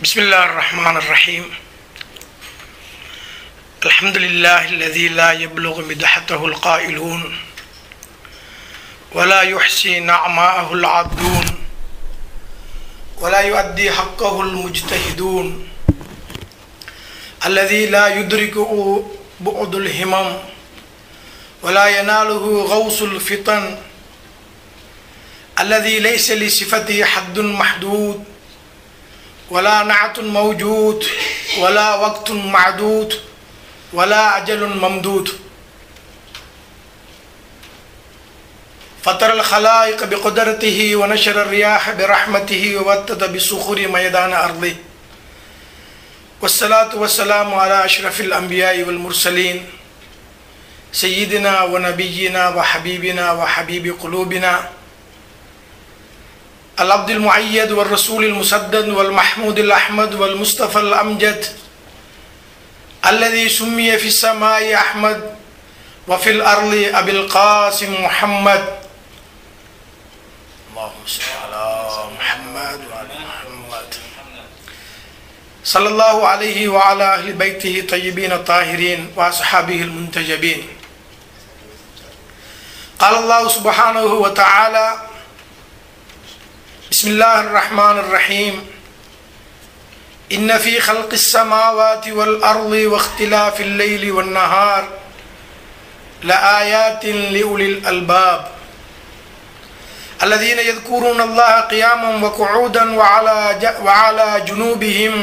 بسم الله الرحمن الرحيم. الحمد لله الذي لا يبلغ مدحته القائلون ولا يحصي نعماءه العادون ولا يؤدي حقه المجتهدون الذي لا يدركه بعد الهمم ولا يناله غوص الفتن الذي ليس لصفته حد محدود ولا نعت موجود ولا وقت معدود ولا أجل ممدود فطر الخلائق بقدرته ونشر الرياح برحمته ووتد بصخور ميدان أرضه والصلاة والسلام على أشرف الأنبياء والمرسلين سيدنا ونبينا وحبيبنا وحبيب قلوبنا العبد المؤيد والرسول المسدد والمحمود الأحمد والمصطفى الأمجد الذي سمي في السماء أحمد وفي الأرض أبي القاسم محمد اللهم صل على محمد وعلى محمد صلى الله عليه وعلى أهل بيته الطيبين الطاهرين وأصحابه المنتجبين. قال الله سبحانه وتعالى: بسم الله الرحمن الرحيم. إن في خلق السماوات والأرض واختلاف الليل والنهار لآيات لأولي الألباب الذين يذكرون الله قياما وقعودا وعلى جنوبهم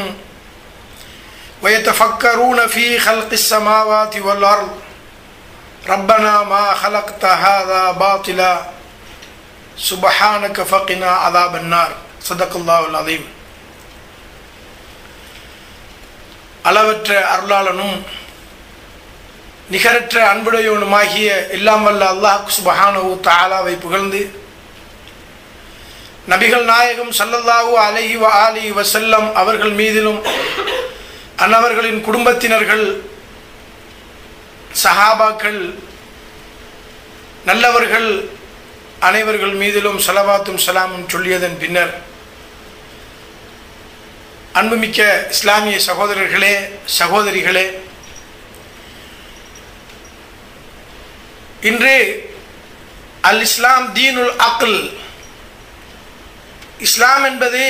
ويتفكرون في خلق السماوات والأرض ربنا ما خلقت هذا باطلا سبحانك فقنا عذاب النار. صدق الله العظيم. அளவற்ற அருளாளனும் நிகரற்ற அன்புடையவனுமாகிய எல்லாம் வல்ல அல்லாஹ் சுப்ஹானஹு தஆலாவை புகழ்ந்து நபிகள் நாயகம் ஸல்லல்லாஹு அலைஹி வஆலிஹி வஸல்லம் அவர்கள் மீதிலும் அன்னவர்களின் குடும்பத்தினர்கள் சஹாபாக்கள் நல்லவர்கள் அனைவர்கள் மீதிலும் ஸலவாத்தும் ஸலாமும் சொல்லியதன் பின்னர், அன்புமிக்க இஸ்லாமிய சகோதரர்களே, சகோதரிகளே, இன்று அல் இஸ்லாம் தீனுல் அக்ல், இஸ்லாம் என்பது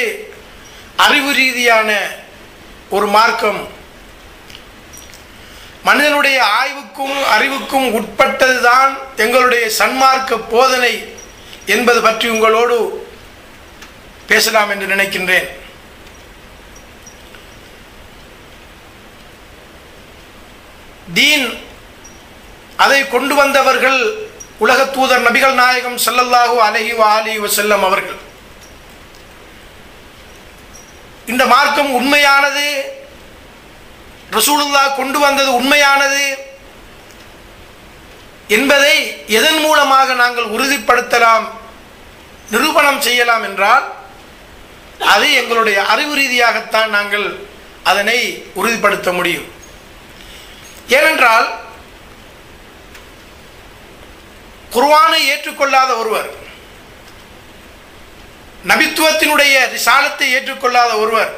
அறிவு ரீதியான ஒரு மார்க்கம். மனிதனுடைய ஆய்வுக்கும் அறிவுக்கும் உட்பட்டதுதான் எங்களுடைய சன்மார்க்க போதனை என்பது பற்றி உங்களோடு பேசலாம் என்று நினைக்கின்றேன். தீன், அதை கொண்டு வந்தவர்கள் உலக தூதர் நபிகள் நாயகம் ஸல்லல்லாஹு அலைஹி வஆலிஹி வஸல்லம் அவர்கள். இந்த மார்க்கம் உண்மையானது, ரசூலுல்லாஹ் கொண்டு வந்தது உண்மையானது என்பதை எதன் மூலமாக நாங்கள் உறுதிப்படுத்தலாம், நிரூபணம் செய்யலாம் என்றால் அது எங்களுடைய அறிவு ரீதியாகத்தான் நாங்கள் அதனை உறுதிப்படுத்த முடியும். ஏனென்றால் குர்ஆனை ஏற்றுக்கொள்ளாத ஒருவர், நபித்துவத்தினுடைய ரிசாலத்தை ஏற்றுக்கொள்ளாத ஒருவர்,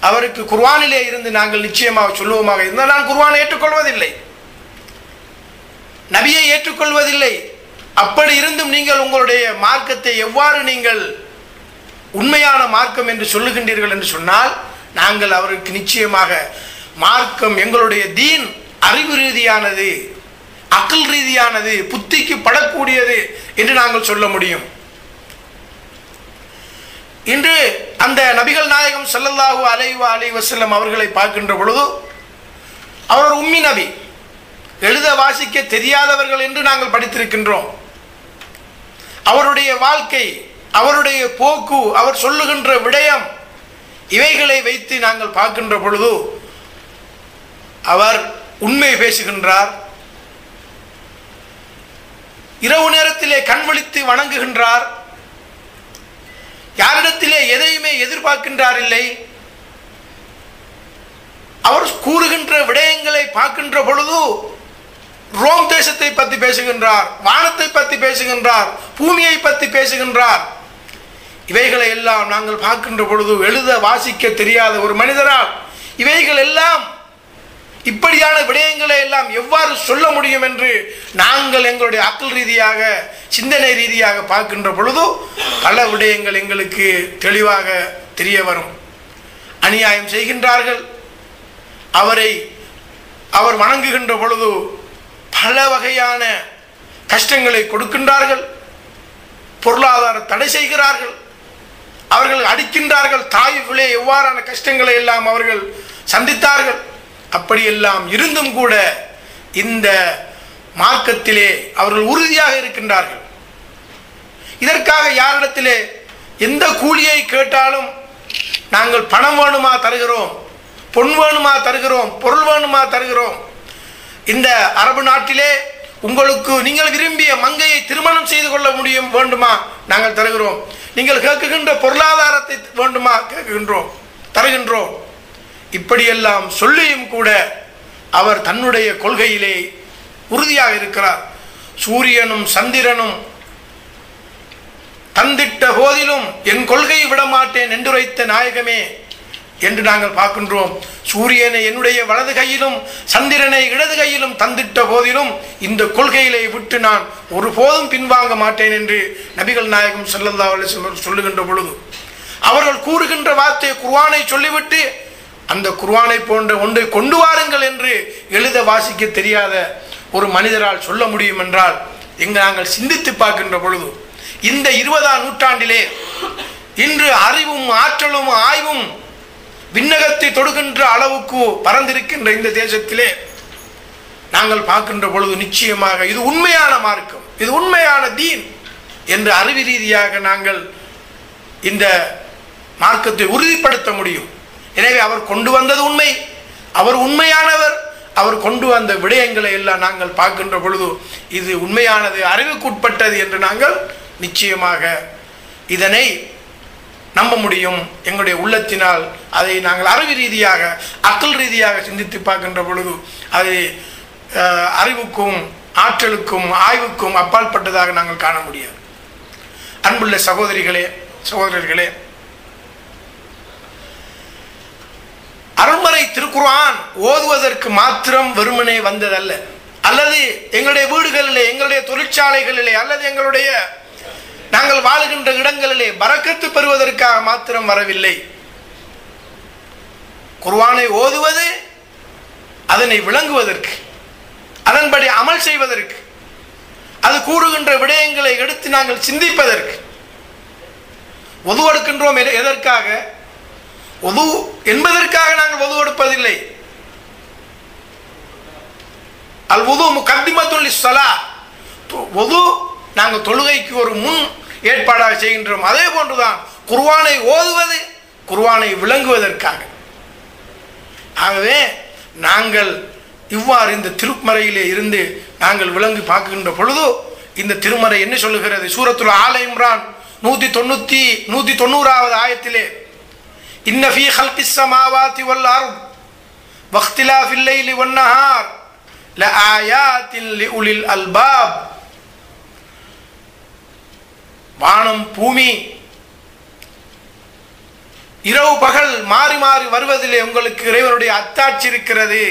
அவருக்கு குர்ஆனிலே இருந்து நாங்கள் நிச்சயமாக சொல்லுவோமாக இருந்தால், நான் குர்ஆனை ஏற்றுக்கொள்வதில்லை, நபியை ஏற்றுக்கொள்வதில்லை, அப்படி இருந்தும் நீங்கள் உங்களுடைய மார்க்கத்தை எவ்வாறு நீங்கள் உண்மையான மார்க்கம் என்று சொல்லுகின்றீர்கள் என்று சொன்னால், நாங்கள் அவருக்கு நிச்சயமாக மார்க்கம், எங்களுடைய தீன் அறிவு ரீதியானது, அக்ல் ரீதியானது, புத்திக்கு படக்கூடியது என்று நாங்கள் சொல்ல முடியும். இன்று அந்த நபிகள் நாயகம் ஸல்லல்லாஹு அலைஹி வஸல்லம் அவர்களை பார்க்கின்ற பொழுது, அவர் உம்மி நபி, எழுத வாசிக்க தெரியாதவர்கள் என்று நாங்கள் படித்திருக்கின்றோம். அவருடைய வாழ்க்கை, அவருடைய போக்கு, அவர் சொல்லுகின்ற விடயம், இவைகளை வைத்து நாங்கள் பார்க்கின்ற பொழுது அவர் உண்மை பேசுகின்றார், இரவு நேரத்திலே கண் விழித்து வணங்குகின்றார், யாரிடத்திலே எதையுமே எதிர்பார்க்கின்றார் இல்லை. அவர் கூறுகின்ற விடயங்களை பார்க்கின்ற பொழுது ரோம் தேசத்தை பற்றி பேசுகின்றார், வானத்தை பற்றி பேசுகின்றார், பூமியை பற்றி பேசுகின்றார். இவைகளை எல்லாம் நாங்கள் பார்க்கின்ற பொழுது எழுத வாசிக்க தெரியாத ஒரு மனிதரால் இவைகள் எல்லாம் இப்படியான விடயங்களை எல்லாம் எவ்வாறு சொல்ல முடியும் என்று நாங்கள் எங்களுடைய அக்கல் ரீதியாக சிந்தனை ரீதியாக பார்க்கின்ற பொழுது பல விடயங்கள் எங்களுக்கு தெளிவாக தெரிய வரும். அநியாயம் செய்கின்றார்கள், அவர் வணங்குகின்ற பொழுது பல வகையான கஷ்டங்களை கொடுக்கின்றார்கள், பொருளாதார தடை செய்கிறார்கள், அவர்கள் அடிக்கின்றார்கள், தாய்களே எவ்வாறான கஷ்டங்களை எல்லாம் அவர்கள் சந்தித்தார்கள். அப்படியெல்லாம் இருந்தும் கூட இந்த மார்க்கத்திலே அவர்கள் உறுதியாக இருக்கின்றார்கள். இதற்காக யாரிடத்திலே எந்த கூலியை கேட்டாலும் நாங்கள் பணம் வேணுமா தருகிறோம், பொன் வேணுமா தருகிறோம், பொருள் வேணுமா தருகிறோம், இந்த அரபு நாட்டிலே உங்களுக்கு நீங்கள் விரும்பிய மங்கையை திருமணம் செய்து கொள்ள முடியும் வேண்டுமா நாங்கள் தருகிறோம், நீங்கள் கேட்குகின்ற பொருளாதாரத்தை வேண்டுமா தருகின்றோம். இப்படியெல்லாம் சொல்லியும் கூட அவர் தன்னுடைய கொள்கையிலே உறுதியாக இருக்கிறார். சூரியனும் சந்திரனும் தந்திட்ட போதிலும் என் கொள்கையை விடமாட்டேன் என்றுரைத்த நாயகமே என்று நாங்கள் பார்க்கின்றோம். சூரியனை என்னுடைய வலது கையிலும் சந்திரனை இடது கையிலும் தந்திட்ட போதிலும் இந்த கொள்கையிலே விட்டு நான் ஒருபோதும் பின்வாங்க மாட்டேன் என்று நபிகள் நாயகம் ஸல்லல்லாஹு அலைஹி வஸல்லம் சொல்லுகின்ற பொழுது அவர்கள் கூறுகின்ற வார்த்தை குர்ஆனை சொல்லிவிட்டு அந்த குர்ஆனை போன்ற ஒன்றை கொண்டு வாருங்கள் என்று எழுத வாசிக்க தெரியாத ஒரு மனிதரால் சொல்ல முடியும் என்றால் நாங்கள் சிந்தித்து பார்க்கின்ற பொழுது இந்த 20ஆம் நூற்றாண்டிலே இன்று அறிவும் ஆற்றலும் ஆய்வும் விண்ணகத்தை தொடுகின்ற அளவுக்கு பறந்திருக்கின்ற இந்த தேசத்திலே நாங்கள் பார்க்கின்ற பொழுது நிச்சயமாக இது உண்மையான மார்க்கம், இது உண்மையான தீன் என்று அறிவு ரீதியாக நாங்கள் இந்த மார்க்கத்தை உறுதிப்படுத்த முடியும். எனவே அவர் கொண்டு வந்தது உண்மை, அவர் உண்மையானவர், அவர் கொண்டு வந்த விடயங்களை எல்லாம் நாங்கள் பார்க்கின்ற பொழுது இது உண்மையானது, அறிவுக்குட்பட்டது என்று நாங்கள் நிச்சயமாக இதனை நம்ப முடியும். எங்களுடைய உள்ளத்தினால் அதை நாங்கள் அறிவு ரீதியாக அக்கல் ரீதியாக சிந்தித்து பார்க்கின்ற பொழுது அது அறிவுக்கும் ஆற்றலுக்கும் ஆய்வுக்கும் அப்பாற்பட்டதாக நாங்கள் காண முடியாது. அன்புள்ள சகோதரர்களே, அருள்மறை திருக்குர்ஆன் ஓதுவதற்கு மாத்திரம் வெறுமனே வந்ததல்ல, அல்லது எங்களுடைய வீடுகளிலே, எங்களுடைய தொழிற்சாலைகளிலே, அல்லது எங்களுடைய நாங்கள் வாழுகின்ற இடங்களிலே பரக்கத்து பெறுவதற்காக மாத்திரம் வரவில்லை. குர்ஆனை ஓதுவது அதனை விளங்குவதற்கு, அதன்படி அமல் செய்வதற்கு, அது கூறுகின்ற விடயங்களை எடுத்து நாங்கள் சிந்திப்பதற்கு. ஒது எடுக்கின்றோம் எதற்காக? ஒது என்பதற்காக நாங்கள் ஒது எடுப்பதில்லை. அல் வுது முகத்திமத்துல் லிஸ்ஸலாத், ஒது நாங்கள் தொழுகைக்கு ஒரு முன் ஏற்பாடாக செய்கின்றோம். அதே போன்றுதான் குர்ஆனை ஓதுவது குர்ஆனை விளங்குவதற்காக. ஆகவே நாங்கள் இவ்வாறு இந்த திருமறையிலே இருந்து நாங்கள் விளங்கி பார்க்கின்ற பொழுது இந்த திருமறை என்ன சொல்லுகிறது? சூரத்துல் ஆல இம்ரான் 190வது ஆயத்திலே இன்ன ஃபீ ஹல்கிஸ் ஸமாவாதி வல் அர்த் வக்திலாஃபில் லைலி வன் நஹார் லஆயாத்தின் லிஉலில் அல்பாப், வானம் பூமி இரவு பகல் மாறி மாறி வருவதிலே உங்களுக்கு இறைவனுடைய அத்தாட்சி இருக்கிறது,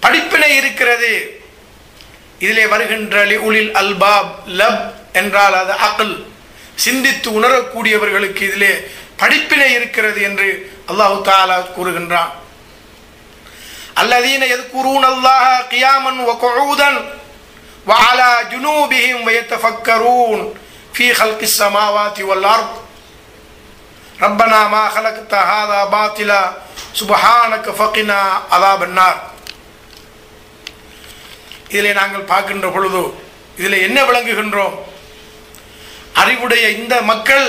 படிப்பினை இருக்கிறது. இதிலே வருகின்ற லிஉலில் அல்பாப், லப் என்றால் அது அக்ல், சிந்தித்து உணரக்கூடியவர்களுக்கு இதிலே படிப்பினை இருக்கிறது என்று அல்லாஹ் தஆலா கூறுகின்றான். அல்லதீன யذ்குரூனல்லாஹ கியாமன் வ குஊதன் வ அலா ஜுனூபிஹிம் வ யதஃபக்கரூன் ஃபீ ஹல்கிஸ் ஸமாவாதி வல் அர்த் ரப்பனா மா ஹலக்த ஹாதா பாத்திலா சுப்ஹானக ஃபகினா அஸாபன் நார். இதிலே நாங்கள் பார்க்கின்ற பொழுது இதில் என்ன விளங்குகின்றோம்? அறிவுடைய இந்த மக்கள்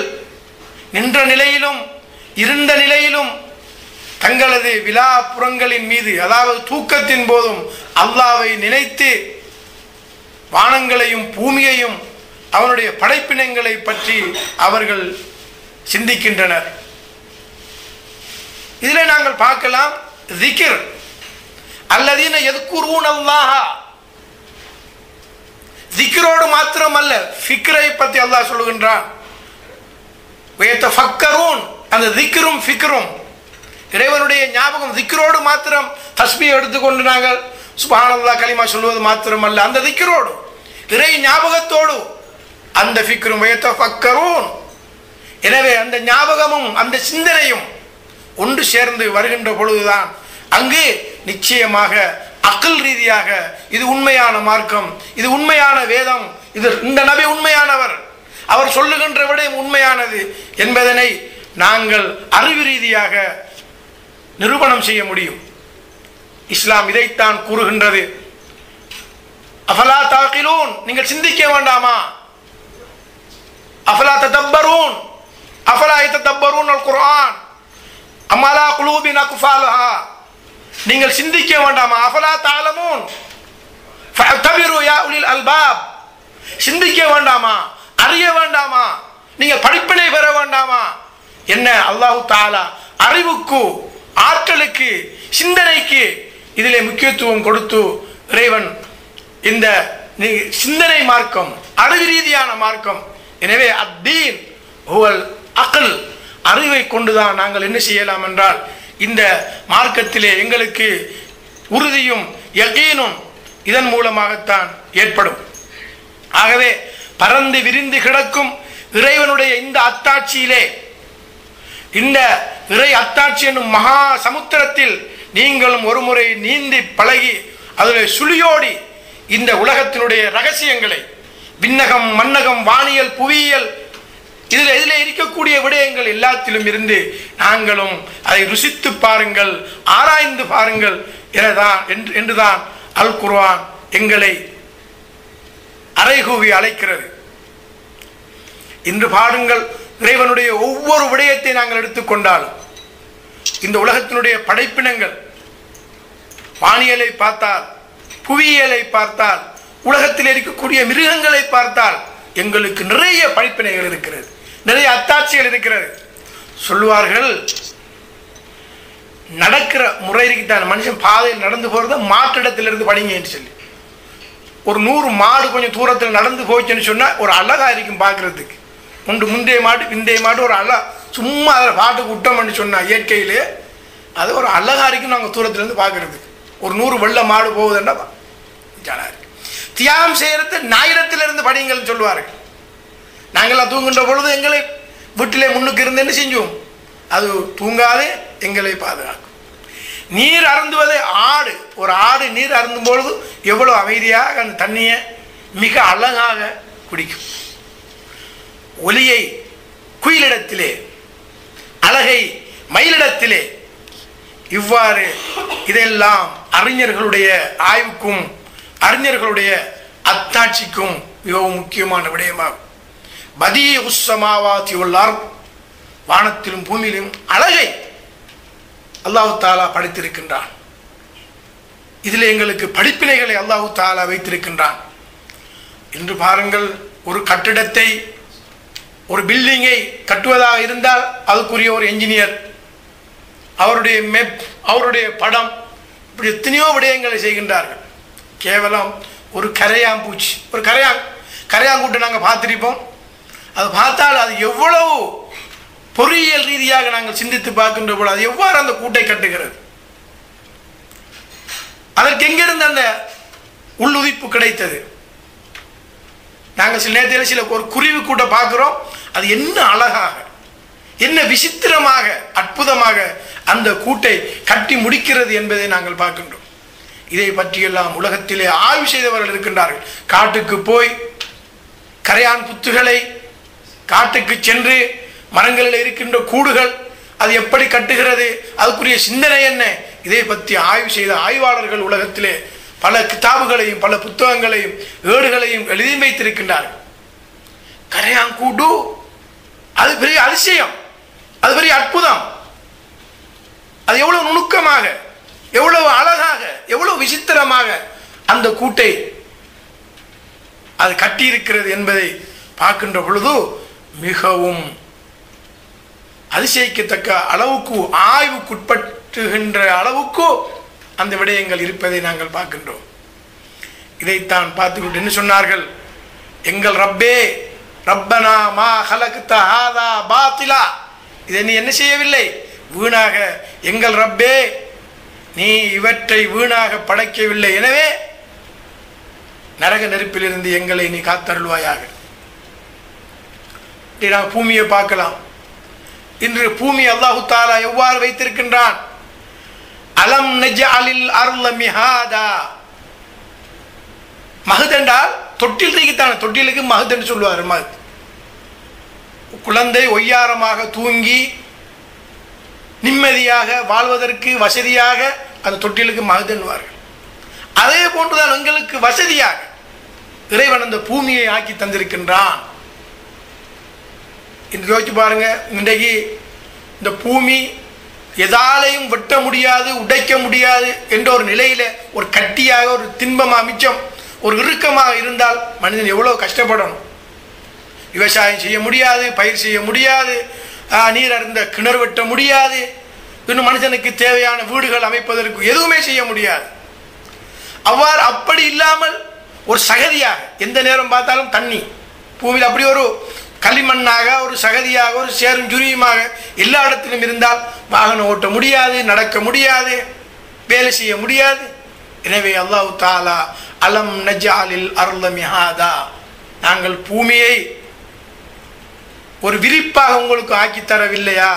நின்ற நிலையிலும் இருந்த நிலையிலும் தங்களது விலாப்புறங்களின் மீது, அதாவது தூக்கத்தின் போதும் அல்லாஹ்வை நினைத்து வானங்களையும் பூமியையும் அவனுடைய படைப்பினங்களை பற்றி அவர்கள் சிந்திக்கின்றனர். இதிலே நாங்கள் பார்க்கலாம் ذிக்ர், அல்லதீன யذ்குரூனல்லாஹ, ذிக்ரோடு மாத்திரமல்ல ஃபிக்ரை பற்றி அல்லாஹ் சொல்லுகின்றான். வயத்தஃபக்கரூன், அந்த திக்ரும் ஃபிக்ரும், இறைவனுடைய ஞாபகம் திக்ரோடு மாத்திரம் தஸ்பீஹ் எடுத்துக்கொண்டு நாங்கள் சுப்ஹானல்லாஹ் கலிமா சொல்வது மாத்திரம் அல்ல, அந்த திக்ரோடு இறை ஞாபகத்தோடு அந்த ஃபிக்ரும் வயத்தஃபக்கரூன். எனவே அந்த ஞாபகமும் அந்த சிந்தனையும் ஒன்று சேர்ந்து வருகின்ற பொழுதுதான் அங்கு நிச்சயமாக அக்கல் ரீதியாக இது உண்மையான மார்க்கம், இது உண்மையான வேதம், இது இந்த நபி உண்மையானவர், அவர் சொல்லுகின்ற விடயம் உண்மையானது என்பதனை நாங்கள் அறிவு ரீதியாக நிரூபணம் செய்ய முடியும். இஸ்லாம் இதைத்தான் கூறுகின்றது. அஃபலா தாகிலூன், நீங்கள் சிந்திக்க வேண்டாமா? அஃபலா ததப்பரூன், அஃபலா யததப்பரூன் அல் குர்ஆன் அம்மாலா குலூபின் அக்ஃபாலுஹா, நீங்கள் சிந்திக்க வேண்டாமா? அஃபலா தஅலமூன் ஃபஅ்தபிரு யா உலில் அல்பாப், சிந்திக்க வேண்டாமா? அறிய வேண்டாமா? நீங்கள் படிப்பினை பெற வேண்டாமா? என்ன அல்லாஹ் தஆலா அறிவுக்கு, ஆற்றலுக்கு, சிந்தனைக்கு இதிலே முக்கியத்துவம் கொடுத்து இறைவன் இந்த சிந்தனை மார்க்கம், அறிவு ரீதியான மார்க்கம். எனவே அத்தீன் ஹுவல் அக்ல், அறிவை கொண்டுதான் நாங்கள் என்ன செய்யலாம் என்றால் இந்த மார்க்கத்திலே எங்களுக்கு உறுதியும் யகீனும் இதன் மூலமாகத்தான் ஏற்படும். ஆகவே பரந்து விரிந்து கிடக்கும் இறைவனுடைய இந்த அத்தாட்சியிலே, இந்த இறை அத்தாட்சி என்னும் மகா சமுத்திரத்தில் நீங்களும் ஒரு முறை நீந்தி பழகி அதில் சுழியோடி இந்த உலகத்தினுடைய ரகசியங்களை, விண்ணகம், மன்னகம், வானியல், புவியியல், இதில் இருக்கக்கூடிய விடயங்கள் எல்லாத்திலும் இருந்து நாங்களும் அதை ருசித்து பாருங்கள், ஆராய்ந்து பாருங்கள் என்றுதான் அல் குர்ஆன் எங்களை அறைகூவி அழைக்கிறது. இன்று பாருங்கள், இறைவனுடைய ஒவ்வொரு விடயத்தை நாங்கள் எடுத்துக்கொண்டாலும் இந்த உலகத்தினுடைய படைப்பினங்கள், வானியலை பார்த்தால், புவியியலை பார்த்தால், உலகத்தில் இருக்கக்கூடிய மிருகங்களை பார்த்தால் எங்களுக்கு நிறைய படிப்பினைகள் இருக்கிறது, நிறைய அத்தாட்சிகள் இருக்கிறது. சொல்லுவார்கள், நடக்கிற முறை இருக்குத்தான், மனுஷன் பாதையில் நடந்து போகிறத மாற்றிடத்திலிருந்து படிங்க என்று சொல்லி. ஒரு 100 மாடு கொஞ்சம் தூரத்தில் நடந்து போச்சுன்னு சொன்னால் ஒரு அழகா இருக்கும் பார்க்கறதுக்கு. ஒன்று முந்தைய மாடு பிந்தைய மாடு ஒரு சும்மா அதில் பாட்டுக்கு விட்டோம்னு சொன்னால் இயற்கையிலே அது ஒரு அழகா இருக்கும். நாங்கள் தூரத்திலேருந்து பார்க்கறதுக்கு ஒரு 100 வெள்ள மாடு போகுதுன்னா ஜாலா இருக்கு. தியாகம் செய்யறது ஞாயிறத்திலிருந்து படிங்கள்னு சொல்லுவார்கள். நாங்கள்லாம் தூங்குகின்ற பொழுது எங்களை வீட்டிலே முன்னுக்கு இருந்து என்ன செஞ்சோம், அது தூங்காது எங்களை பாதுகாக்கும். நீர் அருந்துவதை ஆடு, ஒரு ஆடு நீர் அருந்தும் பொழுது எவ்வளோ அமைதியாக அந்த தண்ணியை மிக அழகாக குடிக்கும். ஒலியை குயிலிடத்திலே, அழகை மயிலிடத்திலே, இவ்வாறு இதெல்லாம் அறிஞர்களுடைய ஆய்வுக்கும் அறிஞர்களுடைய அத்தாட்சிக்கும் மிகவும் முக்கியமான விடயமாகும். பதீஉஸ் ஸமாவாதி வல் அர்த், வானத்திலும் பூமியிலும் அழகை அல்லாஹ் தஆலா படைத்திருக்கின்றான். இதில் எங்களுக்கு படிப்பினைகளை அல்லாஹ் தஆலா வைத்திருக்கின்றான். இன்று பாருங்கள், ஒரு கட்டிடத்தை, ஒரு பில்டிங்கை கட்டுவதாக இருந்தால் அதுக்குரிய ஒரு என்ஜினியர், அவருடைய மெப், அவருடைய படம், இப்படி எத்தனையோ விடயங்களை செய்கின்றார்கள். கேவலம் ஒரு கரையாம்பூச்சி, ஒரு கரையாங்கூட்டை நாங்கள் பார்த்திருப்போம். அது பார்த்தால் அது எவ்வளவு பொறியியல் ரீதியாக நாங்கள் சிந்தித்து பார்க்கின்ற போது அது எவ்வாறு அந்த கூட்டை கட்டுகிறது, அதற்கு எங்கிருந்து அந்த உள்ளுதிப்பு கிடைத்தது. நாங்கள் சில நேரத்தில் சில ஒரு குருவி கூட்டை பார்க்கிறோம், அது என்ன அழகாக, என்ன விசித்திரமாக, அற்புதமாக அந்த கூட்டை கட்டி முடிக்கிறது என்பதை நாங்கள் பார்க்கின்றோம். இதை பற்றியெல்லாம் உலகத்திலே ஆய்வு செய்தவர்கள் இருக்கின்றார்கள். காட்டுக்கு போய் கரையான் புத்துகளை, காட்டுக்கு சென்று மரங்களில் இருக்கின்ற கூடுகள் அது எப்படி கட்டுகிறது, அதுக்குரிய சிந்தனை என்ன, இதை பற்றி ஆய்வு செய்த ஆய்வாளர்கள் உலகத்திலே பல கிதாபுகளையும் பல புத்தகங்களையும் ஏடுகளையும் எழுதி வைத்திருக்கின்றார்கள். கரையாங்கூடு அது பெரிய அதிசயம், அது பெரிய அற்புதம். அது எவ்வளவு நுணுக்கமாக, எவ்வளவு அழகாக, எவ்வளவு விசித்திரமாக அந்த கூட்டை அது கட்டியிருக்கிறது என்பதை பார்க்கின்ற பொழுது மிகவும் அதிசயிக்கத்தக்க அளவுக்கு, ஆய்வுக்குட்பட்டுகின்ற அளவுக்கு அந்த விடயங்கள் இருப்பதை நாங்கள் பார்க்கின்றோம். இதைத்தான் பார்த்துவிட்டு என்ன சொன்னார்கள், எங்கள் ரப்பே ரப்பனா மா ஹலக்த ஹாதா பாத்திலா, இதை நீ என்ன செய்யவில்லை வீணாக, எங்கள் ரப்பே நீ இவற்றை வீணாக படைக்கவில்லை, எனவே நரக நெருப்பிலிருந்து எங்களை நீ காத்தருள்வாயாக. நாம் பூமியை பார்க்கலாம். இன்று பூமி அல்லாஹு தஆலா எவ்வாறு வைத்திருக்கின்றான்? அலம் நஜ்அலில் அர்ல மிஹாதா. மஹத் என்றால் தொட்டில் தூக்கித்தான, தொட்டிலுக்கு மஹத் என்று சொல்லுவார். மஹத் குழந்தை ஒய்யாரமாக தூங்கி நிம்மதியாக வாழ்வதற்கு வசதியாக அந்த தொட்டிலுக்கு மஹத் என்பார்கள். அதே போன்றுதான் எங்களுக்கு வசதியாக இறைவன் அந்த பூமியை ஆக்கி தந்திருக்கின்றான். இன்று யோசிச்சு பாருங்க, இன்றைக்கு இந்த பூமி எதாலையும் வெட்ட முடியாது, உடைக்க முடியாது என்ற ஒரு நிலையில ஒரு கட்டியாக, ஒரு திண்பமாக, மிச்சம் ஒரு இறுக்கமாக இருந்தால் மனிதன் எவ்வளவு கஷ்டப்படணும். விவசாயம் செய்ய முடியாது, பயிர் செய்ய முடியாது, நீர் அருந்த கிணறு வெட்ட முடியாது, இன்னும் மனிதனுக்கு தேவையான வீடுகள் அமைப்பதற்கு எதுவுமே செய்ய முடியாது. அவ்வாறு அப்படி இல்லாமல் ஒரு சகதியாக எந்த நேரம் பார்த்தாலும் தண்ணி பூமியில் அப்படி ஒரு களிமண்ணாக, ஒரு சகதியாக, ஒரு சேரும் சுரியுமாக எல்லா இடத்திலும் இருந்தால் வாகனம் ஓட்ட முடியாது, நடக்க முடியாது, வேலை செய்ய முடியாது. எனவே அல்லாஹ் தஆலா அலம் நஜ்அலில் அர்ல மிஹாதா, நாங்கள் பூமியை ஒரு விரிப்பாக உங்களுக்கு ஆக்கி தரவில்லையா?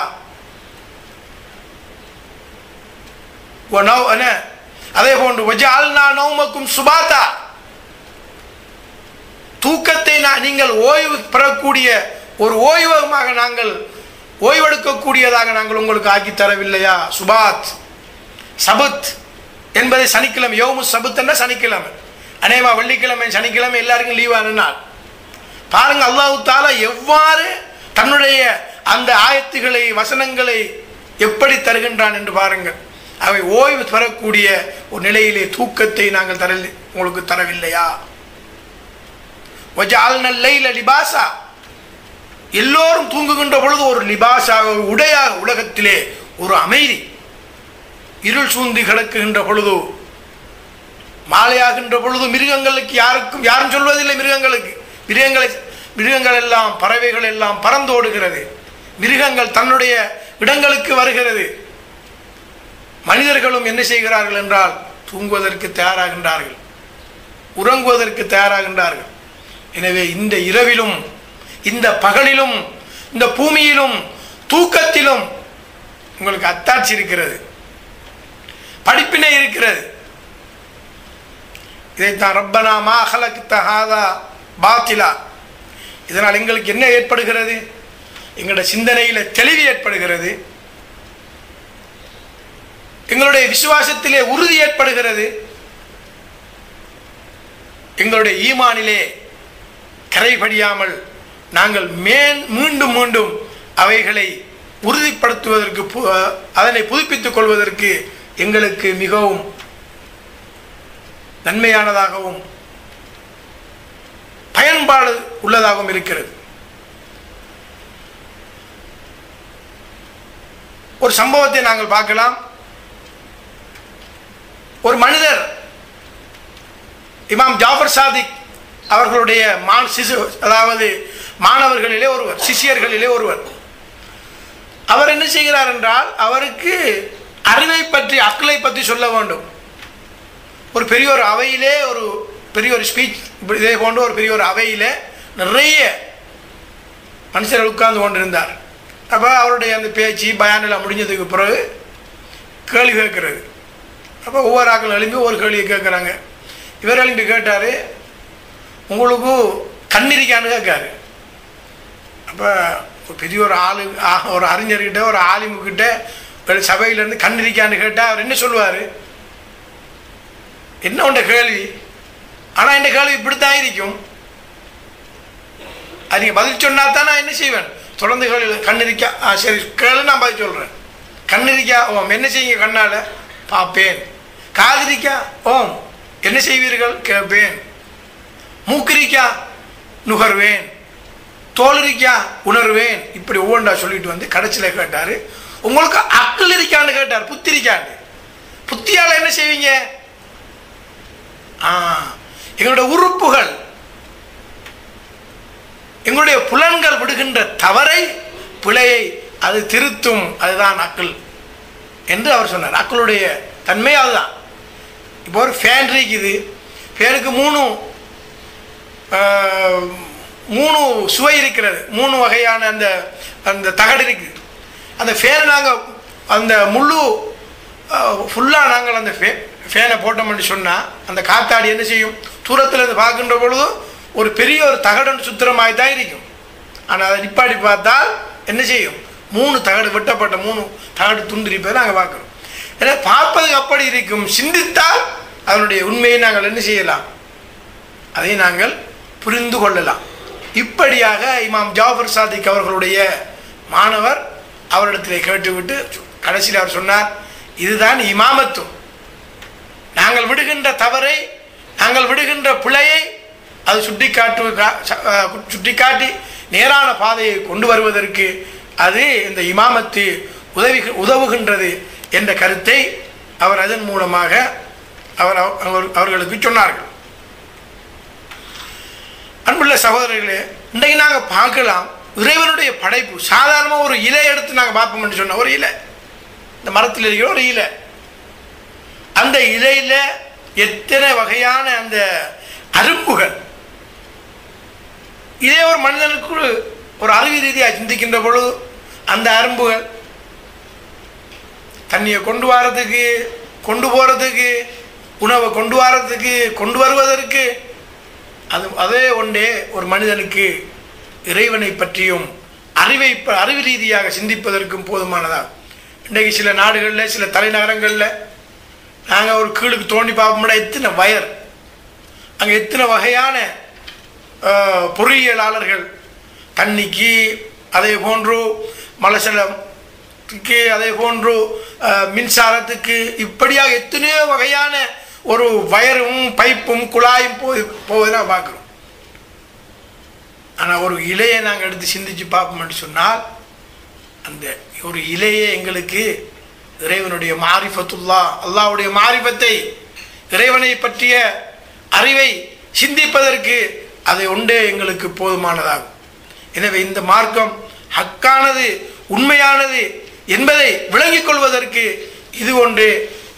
அதே போன்று வஜஅல்னா நௌமக்கும் சுபாதா, தூக்கத்தை நீங்கள் ஓய்வு பெறக்கூடிய ஒரு ஓய்வகமாக, நாங்கள் ஓய்வெடுக்கக்கூடியதாக நாங்கள் உங்களுக்கு ஆக்கி தரவில்லையா? சுபாத், சபத் என்பதை சனிக்கிழமை, யௌமு சபத் என்ற சனிக்கிழமை, அநேகமா வெள்ளிக்கிழமை சனிக்கிழமை எல்லாருக்கும் லீவான நாள். பாருங்க அல்லாஹ் தஆலா எவ்வாறு தன்னுடைய அந்த ஆயத்துகளை, வசனங்களை எப்படி தருகின்றான் என்று பாருங்கள். அவை ஓய்வு பெறக்கூடிய ஒரு நிலையிலே தூக்கத்தை நாங்கள் உங்களுக்கு தரவில்லையா? வஜஅல்னல் லைல லிபாஸா, எல்லோரும் தூங்குகின்ற பொழுது ஒரு லிபாஸாக, ஒரு உடையாக, உலகத்திலே ஒரு அமைதி. இருள் சூழ்ந்து கிடக்குகின்ற பொழுது, மாலையாகின்ற பொழுது மிருகங்களுக்கு யாரும் சொல்வதில்லை, மிருகங்கள் எல்லாம், பறவைகள் எல்லாம் பறந்தோடுகிறது. மிருகங்கள் தன்னுடைய இடங்களுக்கு வருகிறது. மனிதர்களும் என்ன செய்கிறார்கள் என்றால் தூங்குவதற்கு தயாராகின்றார்கள், உறங்குவதற்கு தயாராகின்றார்கள். எனவே இந்த இரவிலும், இந்த பகலிலும், இந்த பூமியிலும், தூக்கத்திலும் உங்களுக்கு அத்தாட்சி இருக்கிறது, படிப்பினை இருக்கிறது. இதைத்தான் ரப்பனா மா ஹலக்த ஹாதா பாத்திலா. இதனால் எங்களுக்கு என்ன ஏற்படுகிறது? எங்களுடைய சிந்தனையில தெளிவு ஏற்படுகிறது, எங்களுடைய விசுவாசத்திலே உறுதி ஏற்படுகிறது, எங்களுடைய ஈமானிலே கரைபடியாமல் நாங்கள் மீண்டும் மீண்டும் அவைகளை உறுதிப்படுத்துவதற்கு, அதனை புதுப்பித்துக் கொள்வதற்கு எங்களுக்கு மிகவும் நன்மையானதாகவும் பயன்பாடு உள்ளதாகவும் இருக்கிறது. ஒரு சம்பவத்தை நாங்கள் பார்க்கலாம். ஒரு மனிதர், இமாம் ஜாஃபர் சாதிக் அவர்களுடைய அதாவது மாணவர்களிலே ஒருவர், சிஷியர்களிலே ஒருவர். அவர் என்ன செய்கிறார் என்றால், அவருக்கு அறிவை பற்றி, அக்லை பற்றி சொல்ல வேண்டும். ஒரு பெரிய ஒரு அவையிலே, ஒரு பெரிய ஒரு ஸ்பீச், இதே போன்ற ஒரு பெரிய ஒரு அவையிலே நிறைய மனுஷர்கள் உட்கார்ந்து கொண்டிருந்தார். அப்போ அவருடைய அந்த பேச்சு பயானெல்லாம் முடிஞ்சதுக்கு பிறகு கேள்வி கேட்கிறது. அப்போ ஒவ்வொரு ஆக்கள் எழுப்பி ஒரு கேள்வியை கேட்குறாங்க. இவர் எழுப்பி கேட்டார், உங்களுக்கு கண்ணிரிக்கான்னு கேட்காரு. அப்போ பெரிய ஒரு ஒரு அறிஞர்கிட்ட, ஒரு ஆலிமுக்கிட்ட சபையிலேருந்து கண்ணிரிக்கான்னு கேட்டால் அவர் என்ன சொல்லுவார்? என்ன உண்ட கேள்வி? ஆனால் இந்த கேள்வி இப்படித்தான் இருக்கும். அது நீங்கள் பதில் சொன்னால் தான் நான் என்ன செய்வேன்? தொடர்ந்து கேள்வி. கண்ணிரிக்கா? சரி கேளு, நான் பதில் சொல்கிறேன். கண்ணிரிக்கா? ஓம். என்ன செய்யுங்க? கண்ணால் பார்ப்பேன். காதிரிக்கா? ஓம். என்ன செய்வீர்கள்? கேட்பேன். மூக்கிரிக்கா? நுகர்வேன். தோலிரிக்கா? உணர்வேன். இப்படி ஒவ்வொன்றா சொல்லிட்டு வந்து கடைசியில் கேட்டார், உங்களுக்கு அக்கல் இருக்கான்னு கேட்டார். புத்திரிக்கான்னு. புத்தியால் என்ன செய்வீங்க? எங்களுடைய உறுப்புகள், எங்களுடைய புலன்கள் விடுகின்ற தவறை, பிழையை அது திருத்தும். அதுதான் அக்கள் என்று அவர் சொன்னார். அக்களுடைய தன்மை அதுதான். இப்போ ஒரு ஃபேன் இருக்குது, ஃபேனுக்கு மூணு சுவை இருக்கிறது, 3 வகையான அந்த அந்த தகடு இருக்குது. அந்த ஃபேனை நாங்கள் அந்த முழு ஃபுல்லாக நாங்கள் அந்த ஃபேனை போட்டோம்னு சொன்னால் அந்த காத்தாடி என்ன செய்யும், தூரத்தில் இருந்து பார்க்கின்ற பொழுது ஒரு பெரிய ஒரு தகடுன்னு சுத்திரமாய் தான் இருக்கும். ஆனால் அதை நிப்பாடி பார்த்தால் என்ன செய்யும், 3 தகடு வெட்டப்பட்ட 3 தகடு துண்டிருப்பதை நாங்கள் பார்க்குறோம். ஏன்னா பார்ப்பதுக்கு அப்படி இருக்கும், சிந்தித்தால் அதனுடைய உண்மையை நாங்கள் என்ன செய்யலாம், அதை நாங்கள் புரிந்து கொள்ளலாம். இப்படியாக இமாம் ஜாஃபர் சாதிக் அவர்களுடைய மாணவர் அவரிடத்திலே கேட்டுவிட்டு கடைசியில் அவர் சொன்னார், இதுதான் இமாமத்துவம். நாங்கள் விடுகின்ற தவறை, நாங்கள் விடுகின்ற பிழையை அது சுட்டிக்காட்டி நேரான பாதையை கொண்டு வருவதற்கு அது இந்த இமாமத்து உதவுகின்றது என்ற கருத்தை அவர் அதன் மூலமாக அவர்களுக்கு சொன்னார்கள். அன்புள்ள சகோதரர்களே, இன்றைக்கு நாங்கள் பார்க்கலாம், இறைவனுடைய படைப்பு சாதாரணமாக ஒரு இலை எடுத்து நாங்கள் பார்ப்போம் என்று சொன்ன ஒரு இலை, இந்த மரத்தில் இருக்கிற ஒரு இலை, அந்த இலையில் எத்தனை வகையான அந்த அரும்புகள். இதே ஒரு மனிதனுக்கு ஒரு அறிவு ரீதியாக சிந்திக்கின்ற பொழுது அந்த அரும்புகள் தண்ணியை கொண்டு வரதுக்கு, கொண்டு போகிறதுக்கு, உணவை கொண்டு வரதுக்கு, கொண்டு வருவதற்கு, அதே ஒன்றே ஒரு மனிதனுக்கு இறைவனை பற்றியும் அறிவு ரீதியாக சிந்திப்பதற்கும் போதுமானதாக. இன்றைக்கு சில நாடுகளில், சில தலைநகரங்களில் நாங்கள் ஒரு கீழுக்கு தோண்டி பார்ப்போம்னா எத்தனை வயர், அங்கே எத்தனை வகையான பொறியியலாளர்கள் தண்ணிக்கு, அதே போன்று மலசலத்துக்கு, அதே போன்று மின்சாரத்துக்கு, இப்படியாக எத்தனையோ வகையான ஒரு வயரும் பைப்பும் குழாயும் போவதை நான் பார்க்குறோம். ஆனால் ஒரு இலையை நாங்கள் எடுத்து சிந்திச்சு பார்ப்போம்னு சொன்னால் அந்த ஒரு இலையே எங்களுக்கு இறைவனுடைய மாரிஃபத்துல்லா, அல்லாஹ்வுடைய மாரிஃபத்தை, இறைவனை பற்றிய அறிவை சிந்திப்பதற்கு அது ஒன்றே எங்களுக்கு போதுமானதாகும். எனவே இந்த மார்க்கம் ஹக்கானது, உண்மையானது என்பதை விளங்கிக் கொள்வதற்கு இது ஒன்றே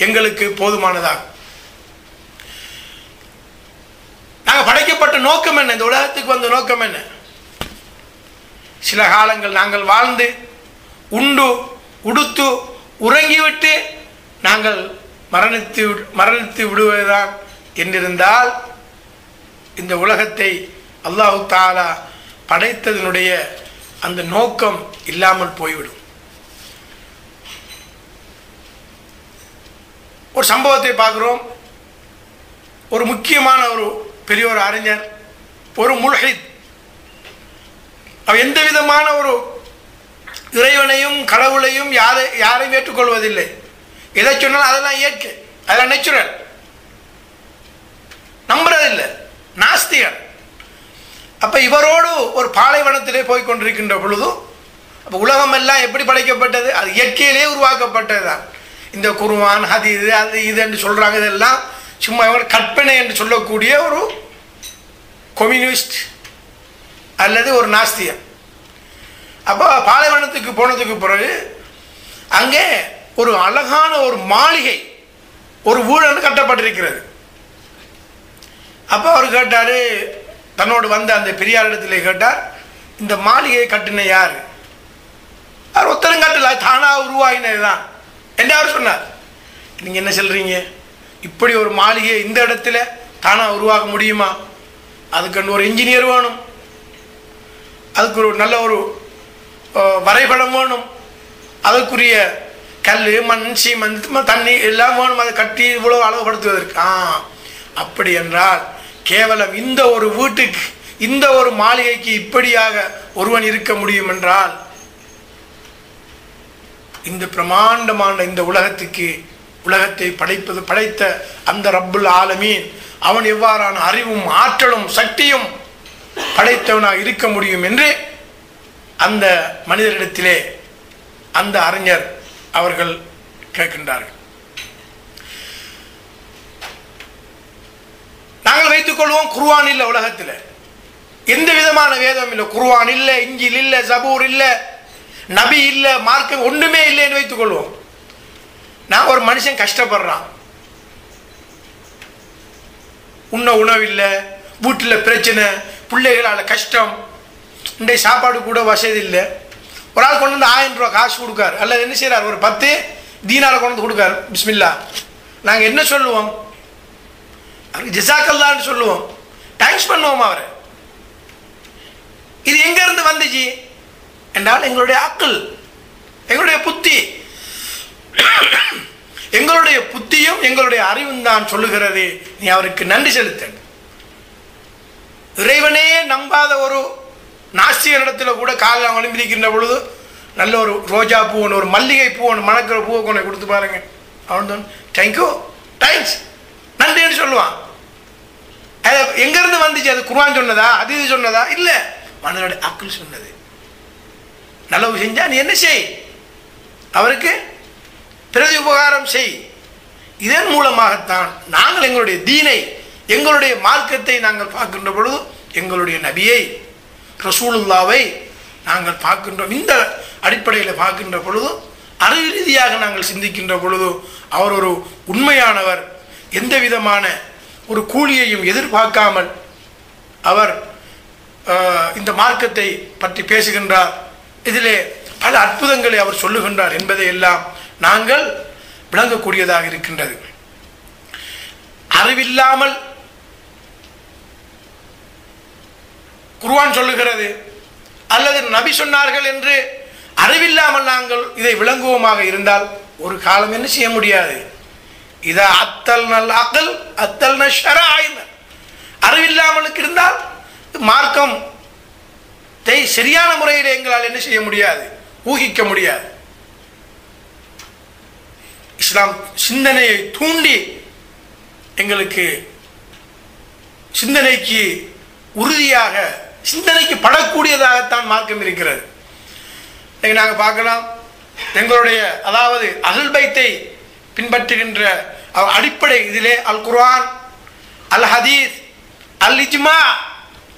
எங்களுக்கு போதுமானதாகும். நாங்கள் படைக்கப்பட்ட நோக்கம் என்ன, இந்த உலகத்துக்கு வந்த நோக்கம் என்ன? சில காலங்கள் நாங்கள் வாழ்ந்து உண்டு உடுத்து உறங்கிவிட்டு நாங்கள் மரணித்து விடுவதுதான் என்றிருந்தால் இந்த உலகத்தை அல்லாஹு தஆலா படைத்ததனுடைய அந்த நோக்கம் இல்லாமல் போய்விடும். ஒரு சம்பவத்தை பார்க்கிறோம். ஒரு முக்கியமான ஒரு பெரிய ஒரு அறிஞர், ஒரு முல்ஹித், அவர் எந்த விதமான ஒரு இறைவனையும் கடவுளையும் யாரையும் ஏற்றுக்கொள்வதில்லை. எதை சொன்னாலும் அதெல்லாம் இயற்கை, அதெல்லாம் நேச்சுரல், நம்புறதில்லை, நாஸ்திகர். அப்போ இவரோடு ஒரு பாலைவனத்திலே போய் கொண்டிருக்கின்ற பொழுது, அப்போ உலகம் எல்லாம் எப்படி படைக்கப்பட்டது? அது இயற்கையிலே உருவாக்கப்பட்டது தான். இந்த குர்ஆன், ஹதீஸ், அது இது என்று சொல்கிறாங்க, இதெல்லாம் சும்மா இவங்க கற்பனை என்று சொல்லக்கூடிய ஒரு கம்யூனிஸ்ட் அல்லது ஒரு நாஸ்தியன். அப்போ பாலைவனத்துக்கு போனதுக்கு பிறகு அங்கே ஒரு அழகான ஒரு மாளிகை, ஒரு வீடு கட்டப்பட்டிருக்கிறது. அப்போ அவர் கேட்டார், தன்னோடு வந்த அந்த பெரியாரிடத்திலே கேட்டார், இந்த மாளிகையை கட்டின யார்? அவர் ஒருத்தரும் கட்டல, தானாக உருவாகினது தான் என்று அவர் சொன்னார். நீங்கள் என்ன சொல்கிறீங்க? இப்படி ஒரு மாளிகை இந்த இடத்துல தானாக உருவாக்க முடியுமா? அதுக்கு ஒரு இன்ஜினியர் வேணும், அதுக்கு ஒரு நல்ல ஒரு வரைபடம் வேணும், அதுக்குரிய கல், மண், சீமந்த், தண்ணி எல்லாம் வேணும், அதை கட்டி இவ்வளோ அளவுபடுத்துவதற்கு. அப்படி என்றால் கேவலம் இந்த ஒரு வீட்டுக்கு, இந்த ஒரு மாளிகைக்கு இப்படியாக ஒருவன் இருக்க முடியும் என்றால், இந்த பிரமாண்டமான இந்த உலகத்தை படைத்த அந்த ரப்புல் ஆலமீன் அவன் எவ்வாறான அறிவும் ஆற்றலும் சக்தியும் படைத்தவனாக இருக்க முடியும் என்று அந்த மனிதரிடத்திலே அந்த அறிஞர் அவர்கள் கேட்கின்றார்கள். நாங்கள் வைத்துக் கொள்வோம், குர்ஆன் இல்லை உலகத்தில், எந்த விதமான வேதம் இல்லை, குர்ஆன் இல்லை, இஞ்சில் இல்லை, ஜபூர் இல்லை, நபி இல்லை, மார்க்கம் ஒன்றுமே இல்லைன்னு வைத்துக் கொள்வோம். நான் ஒரு மனுஷன் கஷ்டப்படுறான், உண்ண உணவில்லை, வீட்டில் பிரச்சனை, பிள்ளைகளால் கஷ்டம், இன்றைய சாப்பாடு கூட வசதி இல்லை. ஒரு ஆள் கொண்டு வந்து 1000 ரூபா காசு கொடுக்காரு, அல்லது என்ன செய்கிறார், ஒரு 10 தீனாரை கொண்டு வந்து கொடுக்காரு, பிஸ்மில்லா, நாங்கள் என்ன சொல்லுவோம், அவருக்கு ஜஸாக்கல்லான்னு சொல்லுவோம், தேங்க்ஸ் பண்ணுவோம் அவரை. இது எங்கேருந்து வந்துச்சு என்றால் எங்களுடைய அக்கல், எங்களுடைய புத்தி, எங்களுடைய புத்தியும் எங்களுடைய அறிவும் தான் சொல்லுகிறது நீ அவருக்கு நன்றி செலுத்த. இறைவனே நம்பாத ஒரு நாஸ்திகனிடத்தில் கூட காலில் ஒளிந்திருக்கின்ற பொழுது நல்ல ஒரு ரோஜா பூ ஒன்று, ஒரு மல்லிகை பூ ஒன்று, மணக்கிற பூவை கொண்டு கொடுத்து பாருங்க, அவன் தான் தேங்க்யூ, தேங்க்ஸ், நன்றின்னு சொல்லுவான். அது எங்கேருந்து வந்துச்சு? அது குர்ஆன் சொன்னதா, அது இது சொன்னதா? இல்லை, மனிதனுடைய அக்கல் சொன்னது. நல்லவு செஞ்சா நீ என்ன செய், அவருக்கு பிரதி உபகாரம் செய். இதன் மூலமாகத்தான் நாங்கள் எங்களுடைய தீனை, எங்களுடைய மார்க்கத்தை நாங்கள் பார்க்கின்ற பொழுது எங்களுடைய நபியை ரசூலுல்லாவை நாங்கள் பார்க்கின்றோம். இந்த அடிப்படையில் பார்க்கின்ற பொழுது, அறிவு ரீதியாக நாங்கள் சிந்திக்கின்ற பொழுது அவர் ஒரு உண்மையானவர், எந்த விதமான ஒரு கூலியையும் எதிர்பார்க்காமல் அவர் இந்த மார்க்கத்தை பற்றி பேசுகின்றார். இதிலே பல அற்புதங்களை அவர் சொல்லுகின்றார் என்பதை எல்லாம் நாங்கள் விளங்கக்கூடியதாக இருக்கின்றது. அறிவில்லாமல் குர்ஆன் சொல்லுகிறது அல்லது நபி சொன்னார்கள் என்று அறிவில்லாமல் நாங்கள் இதை விளங்குவோமாக இருந்தால் ஒரு காலம் என்ன செய்ய முடியாது. இத அத்தல் நல் அகல் அத்தல் ந ஷராயின், அறிவில்லாமலுக்கு இருந்தால் மார்க்கம் சரியான முறையில் எங்களால் என்ன செய்ய முடியாது, ஊகிக்க முடியாது. இஸ்லாம் சிந்தனையை தூண்டி எங்களுக்கு சிந்தனைக்கு உறுதியாக, சிந்தனைக்கு படக்கூடியதாகத்தான் மார்க்கம் இருக்கிறது. நாங்கள் பார்க்கலாம், எங்களுடைய அதாவது அஹ்ல் பைத்தை பின்பற்றுகின்ற அடிப்படை இதிலே அல் குர்ஆன், அல் ஹதீஸ், அல் இஜ்மா,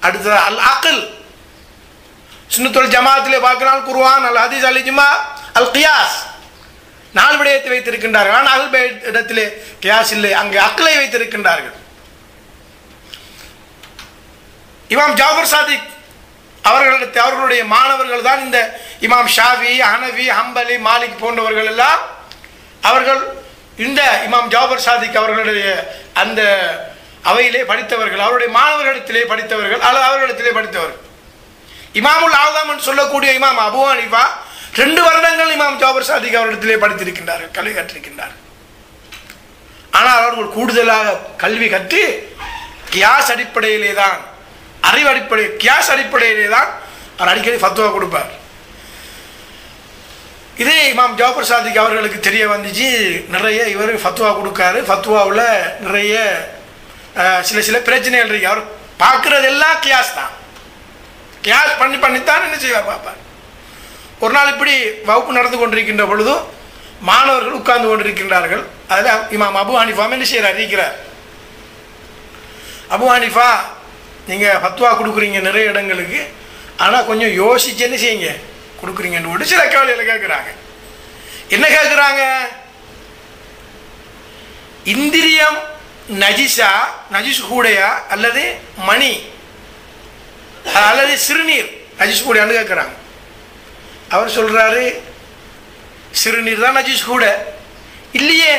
அடுத்த அல் அக்ல். சுன்னத்துல் ஜமாஅத்திலே பார்க்கலாம் குர்ஆன், அல் ஹதீஸ், அல் இஜ்மா, அல் கியாஸ், 4 விடயத்தை வைத்திருக்கின்றார்கள். ஆனால் அஹ்ல் பைத் இடத்திலே கியாஸ் இல்லை, அங்கே அக்லை வைத்திருக்கின்றார்கள். இமாம் ஜாஃபர் சாதிக் அவர்களுடைய மாணவர்கள் தான் இந்த இமாம் ஷாஃபி, ஹனஃபி, ஹம்பலி, மாலிக் போன்றவர்கள் எல்லாம். அவர்கள் இந்த இமாம் ஜாஃபர் சாதிக் அவர்களுடைய அந்த அவையிலே படித்தவர்கள், அவருடைய மாணவர்களிடத்திலே படித்தவர்கள் அல்லது அவர்களிடத்திலே படித்தவர்கள். இமாமுல் ஆலம் சொல்லக்கூடிய இமாம் அபூ ஹனீஃபா 2 வருடங்கள் இமாம் ஜாஃபர் சாதிக் அவரிடத்திலே படித்திருக்கின்றார்கள், கல்வி கற்றிருக்கின்றார்கள். ஆனால் அவர்கள் கூடுதலாக கல்வி கற்று கியாஸ் அடிப்படையிலே தான், அறிவு அடிப்படை கியாஸ் அடிப்படையிலே தான் அவர் அடிக்கடி ஃபத்வா கொடுப்பார். இதே இமாம் ஜாஃபர் சாதிக் அவர்களுக்கு தெரிய வந்துச்சு, நிறைய இவர் ஃபத்வா கொடுக்காரு, ஃபத்வாவில் நிறைய சில பிரச்சனைகள் இருக்கு. அவர் பார்க்கறது எல்லாம் கியாஸ் தான், கியாஸ் பண்ணித்தான் என்ன செய்வார் பார்ப்பார். ஒரு நாள் இப்படி வகுப்பு நடந்து கொண்டிருக்கின்ற பொழுது மாணவர்கள் உட்கார்ந்து கொண்டிருக்கின்றார்கள். அதில் இமாம் அபூ ஹனீஃபா என்ன செய்கிறார், இருக்கிறார். அபூ ஹனீஃபா, நீங்கள் ஃபத்வா கொடுக்குறீங்க நிறைய இடங்களுக்கு, ஆனால் கொஞ்சம் யோசிச்சு என்ன செய்யுங்க கொடுக்குறீங்கன்னு ஒரு சில கேள்வியில் கேட்குறாங்க. என்ன கேட்குறாங்க, இந்திரியம் நஜிஸா, நஜிஸ் கூடையா, அல்லது மணி அல்லது சிறுநீர் நஜிஸ் கூடையான்னு கேட்குறாங்க. அவர் சொல்கிறாரு, சிறுநீர் தான் நஜிஸ் கூட. இல்லையே,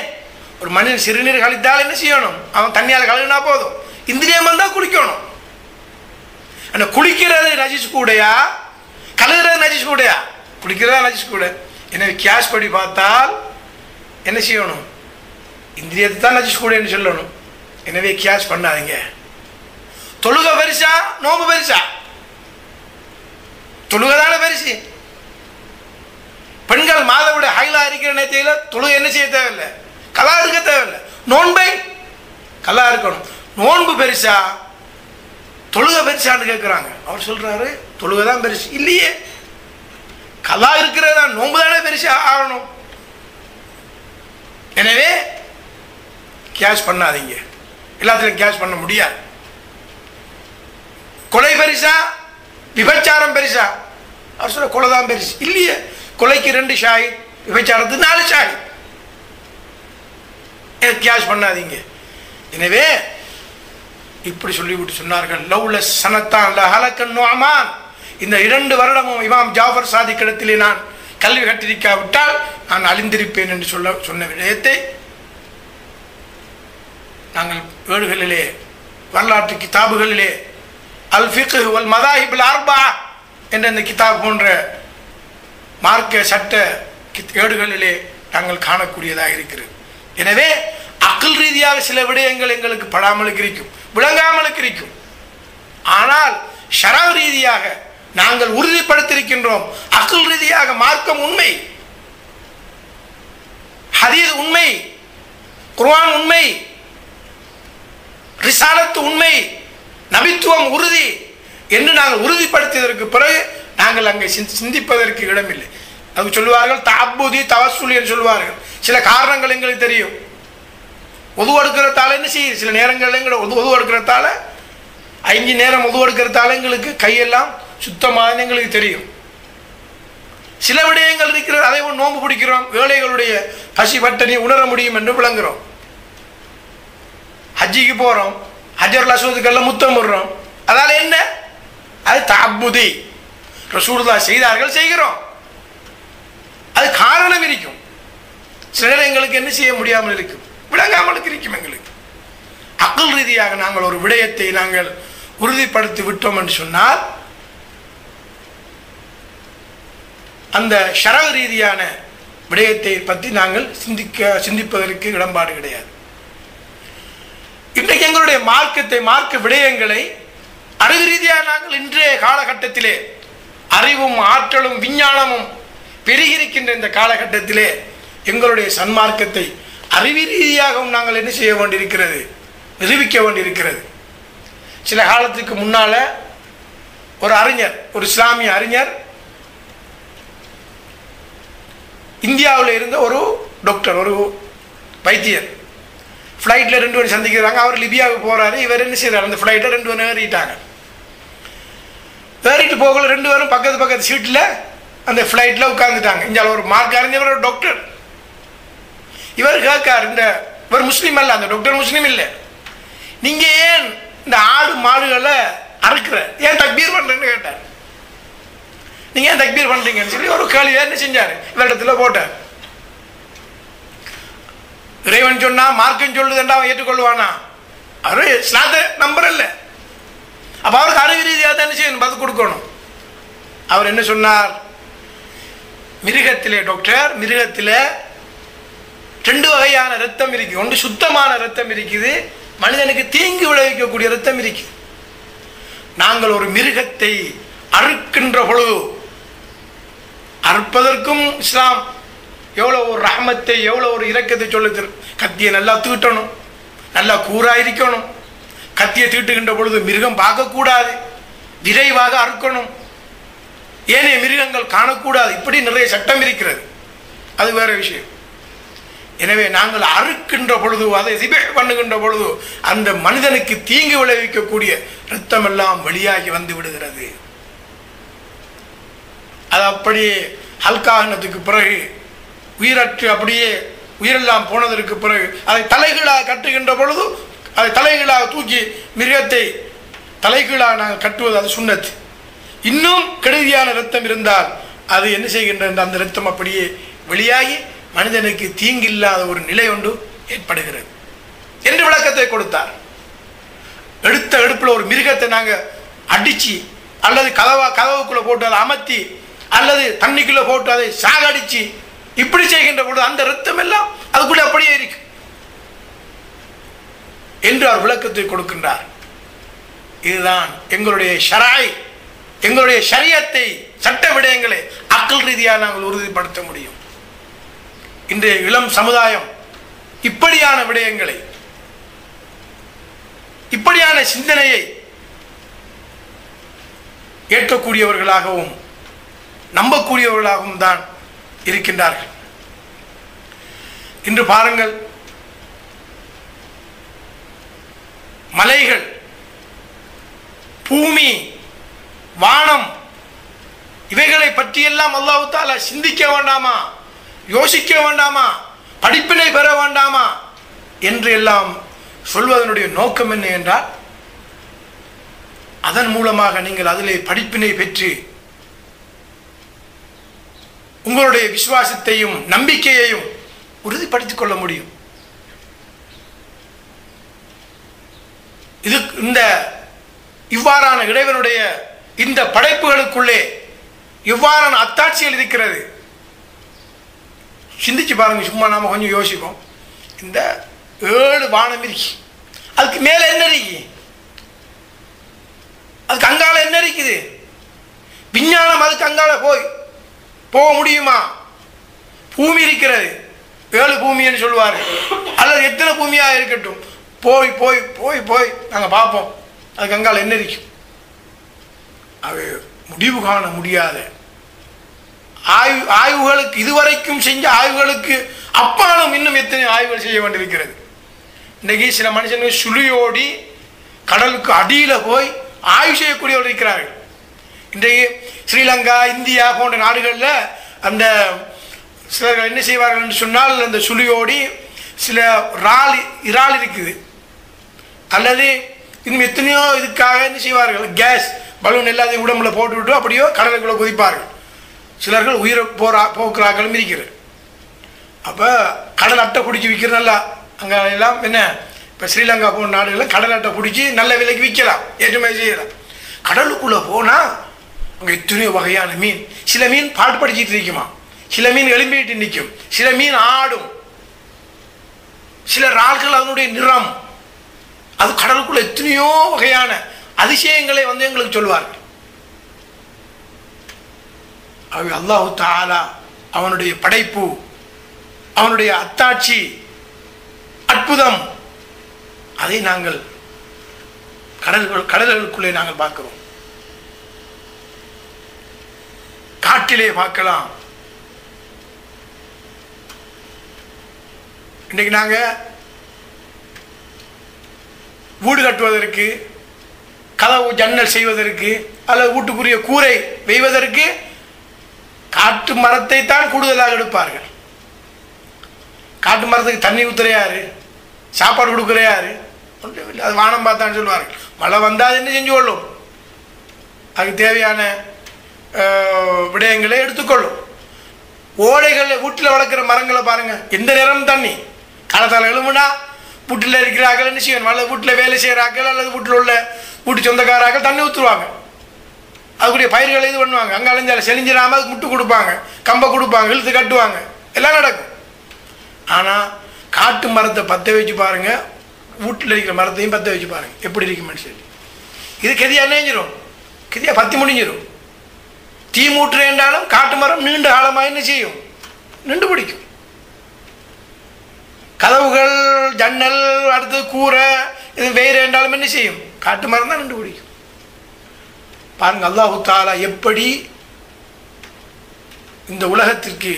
ஒரு மனிதன் சிறுநீர் கழித்தால் என்ன செய்யணும், அவன் தண்ணியால் கழுவினா போதும், இந்திரியம் வந்தால் குளிக்கணும். ஆனால் குளிக்கிறது நஜிஸ் கூடையா, கழுகுறது நஜிஸ் கூடையா? குளிக்கிறதா நஜிஸ் கூட. எனவே கியாஸ் படி பார்த்தால் என்ன செய்யணும், இந்திரியத்தை தான் நஜிஸ் கூடைன்னு சொல்லணும். எனவே கியாஸ் பண்ணாதீங்க. தொழுக பெருசா நோம்பு பெருசா? தொழுக தானே பெருசு. பெண்கள் மாதவிட ஹைலா இருக்கிற நேரத்தில் தொழுகை என்ன செய்ய தேவையில்லை, கலா இருக்க தேவையில்லை. நோன்பை கலா இருக்கணும். நோன்பு பெருசா தொழுக பெருசான்னு கேட்குறாங்க. அவர் சொல்றாரு, தொழுகை தான் பெருசு. இல்லையே, கலா இருக்கிறதா, நோன்பு தானே பெருசா ஆகணும். எனவே கியாஸ் பண்ணாதீங்க, எல்லாத்துலையும் கியாஸ் பண்ண முடியாது. கொலை பெருசா விபச்சாரம் பெருசா? அவர் சொல்ல கொலை தான் பெருசு. இல்லையே, கொலைக்கு 2 ஷாஹித், விபச்சாரத்துக்கு 4 ஷாஹித். கியாஸ் பண்ணாதீங்க. எனவே இப்படி சொல்லிவிட்டு சொன்னார்கள், லவ்ல சனத்தான் லஹலக்கன் நுஅமான், இந்த 2 வருடமும் இமாம் ஜாஃபர் சாதிக் இடத்திலே நான் கல்வி கற்றிருக்காவிட்டால் நான் அழிந்திருப்பேன் என்று சொன்ன விடயத்தை நாங்கள் ஏடுகளிலே, வரலாற்று கிதாபுகளிலே, அல் ஃபிக்ஹ் வல் மதாஹிப் அல் அர்பா என்ற இந்த கிதாப் போன்ற மார்க்க சட்ட ஏடுகளிலே நாங்கள் காணக்கூடியதாக இருக்கிறது. எனவே அக்கல் ரீதியாக சில விடயங்கள் எங்களுக்கு படாமலுக்கு இருக்கும், விளங்காமலுக்கு இருக்கும். ஆனால் ஷரா ரீதியாக நாங்கள் உறுதிப்படுத்தியிருக்கின்றோம். அக்கல் ரீதியாக மார்க்கம் உண்மை, ஹதீஸ் உண்மை, குர்ஆன் உண்மை, ரிசாலத்து உண்மை, நபித்துவம் உறுதி என்று நாங்கள் உறுதிப்படுத்தியதற்கு பிறகு நாங்கள் அங்கே சிந்திப்பதற்கு இடமில்லை. அது சொல்லுவார்கள் தஅப்புதி தவஸ்ஸுல் என்று சொல்லுவார்கள். சில காரணங்கள் எங்களுக்கு தெரியும். உது எடுக்கிறதால என்ன செய்யுது, சில நேரங்களில் எங்களுக்கு உது எடுக்கிறதால 5 நேரம் உது எடுக்கிறதால எங்களுக்கு கையெல்லாம் சுத்தமாக எங்களுக்கு தெரியும். சில விடயங்கள் இருக்கிறது, அதை நோன்பு பிடிக்கிறோம், ஏழைகளுடைய பசி பட்டணி உணர முடியும் என்று விளங்குறோம். ஹஜ்ஜிக்கு போகிறோம், ஹஜ்ஜருல் அஸ்வதுக்கெல்லாம் முத்தம் விடுறோம். அதால் என்ன, அது தஅப்புதி, ரசூலுல்லாஹ் செய்தார்கள், செய்கிறோம். அது காரணம் இருக்கும். சில நேரம் எங்களுக்கு என்ன செய்ய முடியாமல் இருக்கும், விளங்காமல் இருக்கும். எங்களுக்கு அக்கல் ரீதியாக நாங்கள் ஒரு விடயத்தை நாங்கள் உறுதிப்படுத்தி விட்டோம் என்று சொன்னால் அந்த ஷரஅ ரீதியான விடயத்தை பற்றி நாங்கள் சிந்திப்பதற்கு இடம்பாடு கிடையாது. இன்றைக்கு எங்களுடைய மார்க்க விடயங்களை அறிவு ரீதியாக நாங்கள் இன்றைய காலகட்டத்திலே அறிவும் ஆற்றலும் விஞ்ஞானமும் பெருகியிருக்கின்ற இந்த காலகட்டத்திலே எங்களுடைய சன்மார்க்கத்தை அறிவு ரீதியாகவும் நாங்கள் என்ன செய்ய வேண்டியிருக்கிறது, நிரூபிக்க வேண்டியிருக்கிறது. சில காலத்துக்கு முன்னால ஒரு அறிஞர், ஒரு இஸ்லாமிய அறிஞர், இந்தியாவில் இருந்த ஒரு டாக்டர், ஒரு வைத்தியர், ஃப்ளைட்டில் 2 பேரும் சந்திக்கிறாங்க. அவர் லிபியாவுக்கு போகிறாரு, இவர் என்ன செய்கிறார், அந்த ஃப்ளைட்டில் 2 பேரும் ஏறிட்டாங்க. ஏறிட்டு போகல, 2 பேரும் பக்கத்து சீட்டில் அந்த ஃப்ளைட்டில் உட்காந்துட்டாங்க. இங்கே ஒரு மார்க் அறிஞர், ஒரு டாக்டர். இவர் கேட்கார், இவர் முஸ்லீம் அல்ல, அந்த டாக்டர் முஸ்லீம் இல்லை, நீங்கள் ஏன் இந்த ஆடு மாடுகளை அறுக்கிற, ஏன் தக்பீர் பண்ணுறேன்னு கேட்டார். நீங்கள் ஏன் தக்பீர் பண்ணுறீங்கன்னு சொல்லி ஒரு கேள்வி என்ன செஞ்சார், இவரிடத்துல போட்டார். இறைவன் சொன்னா மார்க்கம் சொல்லுதுன்றா அவன் ஏற்றுக்கொள்வானா? அவரு இஸ்லாத்தை நம்பர் இல்லை. அப்போ அவருக்கு அறிவு ரீதியாக தான் என்ன செய்யணும், பதில் கொடுக்கணும். அவர் என்ன சொன்னார், மிருகத்திலே டாக்டர், மிருகத்தில் 2 வகையான ரத்தம் இருக்குது. ஒன்று சுத்தமான ரத்தம் இருக்குது, மனிதனுக்கு தீங்கு விளைவிக்கக்கூடிய ரத்தம் இருக்குது. நாங்கள் ஒரு மிருகத்தை அறுக்கின்ற பொழுது, அறுப்பதற்கும் இஸ்லாம் எவ்வளோ ஒரு ரஹமத்தை, எவ்வளோ ஒரு இரக்கத்தை சொல்லுது. கத்தியை நல்லா தீட்டணும், நல்லா கூராயிருக்கணும். கத்தியை தீட்டுகின்ற பொழுது மிருகம் பார்க்கக்கூடாது, விரைவாக அறுக்கணும், ஏனைய மிருகங்கள் காணக்கூடாது. இப்படி நிறைய சட்டம் இருக்கிறது, அது வேற விஷயம். எனவே நாங்கள் அறுக்கின்ற பொழுது, அதை திபஹ் பண்ணுகின்ற பொழுது அந்த மனிதனுக்கு தீங்கு விளைவிக்கக்கூடிய இரத்தம் எல்லாம் வெளியாகி வந்து விடுகிறது. அது அப்படியே ஹல்கானதுக்கு பிறகு உயிரற்று அப்படியே உயிரெல்லாம் போனதற்கு பிறகு அதை தலைகீழாக கட்டுகின்ற பொழுது, அதை தலைகீழாக தூக்கி மிருகத்தை தலைகீழாக நாங்கள் கட்டுவது அது சுன்னத். இன்னும் கெடுதியான இரத்தம் இருந்தால் அது என்ன செய்கின்ற, அந்த இரத்தம் அப்படியே வெளியாகி மனிதனுக்கு தீங்கில்லாத ஒரு நிலை ஒன்று ஏற்படுகிறது என்று விளக்கத்தை கொடுத்தார். எடுத்த எடுப்பில் ஒரு மிருகத்தை நாங்கள் அடித்து அல்லது கதவுக்குள்ளே போட்டு அதை அமர்த்தி அல்லது தண்ணிக்குள்ளே போட்டு அதை சாகடித்து இப்படி செய்கின்ற பொழுது அந்த இரத்தம் எல்லாம் அதுக்குள்ளே அப்படியே இருக்கு என்று அவர் விளக்கத்தை கொடுக்கின்றார். இதுதான் எங்களுடைய ஷராய், எங்களுடைய ஷரியத்தை, சட்ட விடயங்களை அக்கல் ரீதியாக நாங்கள் உறுதிப்படுத்த முடியும். இன்றைய இளம் சமுதாயம் இப்படியான விடயங்களை, இப்படியான சிந்தனையை ஏற்கக்கூடியவர்களாகவும் நம்பக்கூடியவர்களாகவும் தான் இருக்கின்றார்கள். இன்று பாருங்கள், மலைகள் பூமி, வானம், இவைகளை பற்றியெல்லாம் அல்லாஹ் தஆலா சிந்திக்க வேண்டாமா, யோசிக்க வேண்டாமா, படிப்பினை பெற வேண்டாமா என்று எல்லாம் சொல்வதனுடைய நோக்கம் என்ன என்றால், அதன் மூலமாக நீங்கள் அதிலே படிப்பினை பெற்று உங்களுடைய விசுவாசத்தையும் நம்பிக்கையையும் உறுதிப்படுத்திக் கொள்ள முடியும். இது இந்த இவ்வாறான இறைவனுடைய இந்த படைப்புகளுக்குள்ளே இவ்வாறான அத்தாட்சிகள் இருக்கிறது. சிந்திச்சு பாருங்க, சும்மா நாம கொஞ்சம் யோசிப்போம். இந்த 7 வானம் இருக்கு, அதுக்கு மேல என்ன இருக்கு, அதுக்கு அங்கால என்ன இருக்குது? விஞ்ஞானம் அதுக்கு அங்கால போக முடியுமா? பூமி இருக்கிறது, 7 பூமின்னு சொல்லுவாரு, அல்லது எத்தனை பூமியா இருக்கட்டும், போய் போய் போய் போய் நாங்கள் பார்ப்போம் அதுக்கு அங்கால என்ன இருக்கும். அது முடிவு காண முடியாத ஆய்வுகளுக்கு, இதுவரைக்கும் செஞ்ச ஆய்வுகளுக்கு அப்பாலும் இன்னும் எத்தனை ஆய்வுகள் செய்ய வேண்டியிருக்கிறது. இன்றைக்கு சில மனுஷங்க சுழியோடி கடலுக்கு அடியில் போய் ஆய்வு செய்யக்கூடியவர்கள் இருக்கிறார்கள். இன்றைக்கு ஸ்ரீலங்கா, இந்தியா போன்ற நாடுகளில் அந்த சிலர்கள் என்ன செய்வார்கள் என்று சொன்னால், அந்த சுழியோடி சில இறால் இருக்குது, அல்லது இன்னும் எத்தனையோ இதுக்காக என்ன செய்வார்கள், கேஸ் பலூன் எல்லாத்தையும் உடம்புல போட்டுவிட்டு அப்படியோ கடலுக்குள்ளே குதிப்பார்கள். சிலர்கள் உயிரை போக்குறாக்களும் இருக்கிறது. அப்போ கடல் அட்டை பிடிச்சி விற்கிற நல்லா அங்கே எல்லாம் என்ன, இப்போ ஸ்ரீலங்கா போன்ற நாடுகளில் கடல் அட்டை பிடிச்சி நல்ல விலைக்கு விற்கலாம், ஏற்றுமதி செய்யலாம். கடலுக்குள்ளே போனால் அங்கே எத்தனையோ வகையான மீன், சில மீன் பாட்டு படிச்சுட்டு இருக்குமா, சில மீன் எலும்பிட்டு நிற்கும், சில மீன் ஆடும், சில இறால்கள் அதனுடைய நிறம், அது கடலுக்குள்ள எத்தனையோ வகையான அதிசயங்களை எங்களுக்கு சொல்வார்கள். அல்லாஹ் தஆலா அவனுடைய படைப்பு, அவனுடைய அத்தாட்சி, அற்புதம், அதை நாங்கள் கடல்களுக்குள்ளே நாங்கள் பார்க்கிறோம், காட்டிலே பார்க்கலாம். இன்றைக்கு நாங்கள் வீடு கட்டுவதற்கு, கதவு ஜன்னல் செய்வதற்கு, அல்லது வீட்டுக்குரிய கூரை வெய்வதற்கு காட்டு மரத்தை தான் கூடுதலாக எடுப்பார்கள். காட்டு மரத்துக்கு தண்ணி ஊத்துற யாரு, சாப்பாடு கொடுக்குற யாரு, அது வானம் பார்த்தான்னு சொல்லுவார்கள். மழை வந்தால் என்ன செஞ்சு கொள்ளும், அதுக்கு தேவையான விடயங்களை எடுத்துக்கொள்ளும். ஓடைகளில் வீட்டில் வளர்க்குற மரங்களை பாருங்க, எந்த நேரம் தண்ணி, காலத்தால் எழுமுனா வீட்டில் இருக்கிறார்கள் என்ன செய்யணும், அல்லது வீட்டில் வேலை செய்கிறார்கள் அல்லது வீட்டில் உள்ள வீட்டு சொந்தக்காராக்கள் தண்ணி ஊற்றுவாங்க, அதுக்குரிய பயிர்களை இது பண்ணுவாங்க, அங்கே அலைஞ்சால செழிஞ்சிடாமல் அதுக்கு முட்டு கொடுப்பாங்க, கம்பை கொடுப்பாங்க, இழுத்து கட்டுவாங்க, எல்லாம் நடக்கும். ஆனால் காட்டு மரத்தை பற்ற வச்சு பாருங்க, வீட்டில் இருக்கிற மரத்தையும் பற்ற வச்சு பாருங்க, எப்படி இருக்குமென்னு சொல்லி. இது கெதியா நினைஞ்சிரும், கெதியா பற்றி முடிஞ்சிடும். தீ மூட்டுற என்றாலும் காட்டு மரம் நீண்ட காலமாக என்ன செய்யும், நின்று பிடிக்கும். கதவுகள், ஜன்னல், அடுத்து கூரை, இது வேறு என்றாலும் என்ன செய்யும், காட்டு மரம் தான் நின்று பிடிக்கும். பாருங்க அல்லாஹ் தஆலா எப்படி இந்த உலகத்திற்கு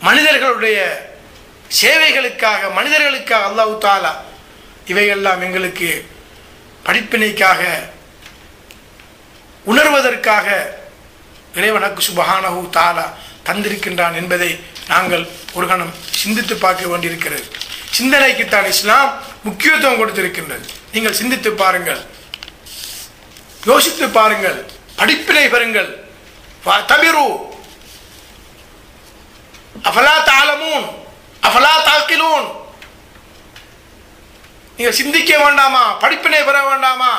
மனிதர்களுடைய சேவைகளுக்காக, மனிதர்களுக்காக அல்லாஹ் தஆலா இவையெல்லாம் எங்களுக்கு படிப்பினைக்காக, உணர்வதற்காக இறைவனுக்கு சுப்ஹானஹு தஆலா தந்திருக்கின்றான் என்பதை நாங்கள் ஒரு கணம் சிந்தித்து பார்க்க வேண்டியிருக்கிறது. சிந்தனைக்குத்தான் இஸ்லாம் முக்கியத்துவம் கொடுத்திருக்கின்றது. நீங்கள் சிந்தித்து பாருங்கள், யோசித்து பாருங்கள், படிப்பினை பெறுங்கள். தபிரு அஃபலா தஅலமூன் அஃபலா தஅகிலூன். நீங்கள் சிந்திக்க வேண்டாமா, படிப்பினை பெற வேண்டாமா?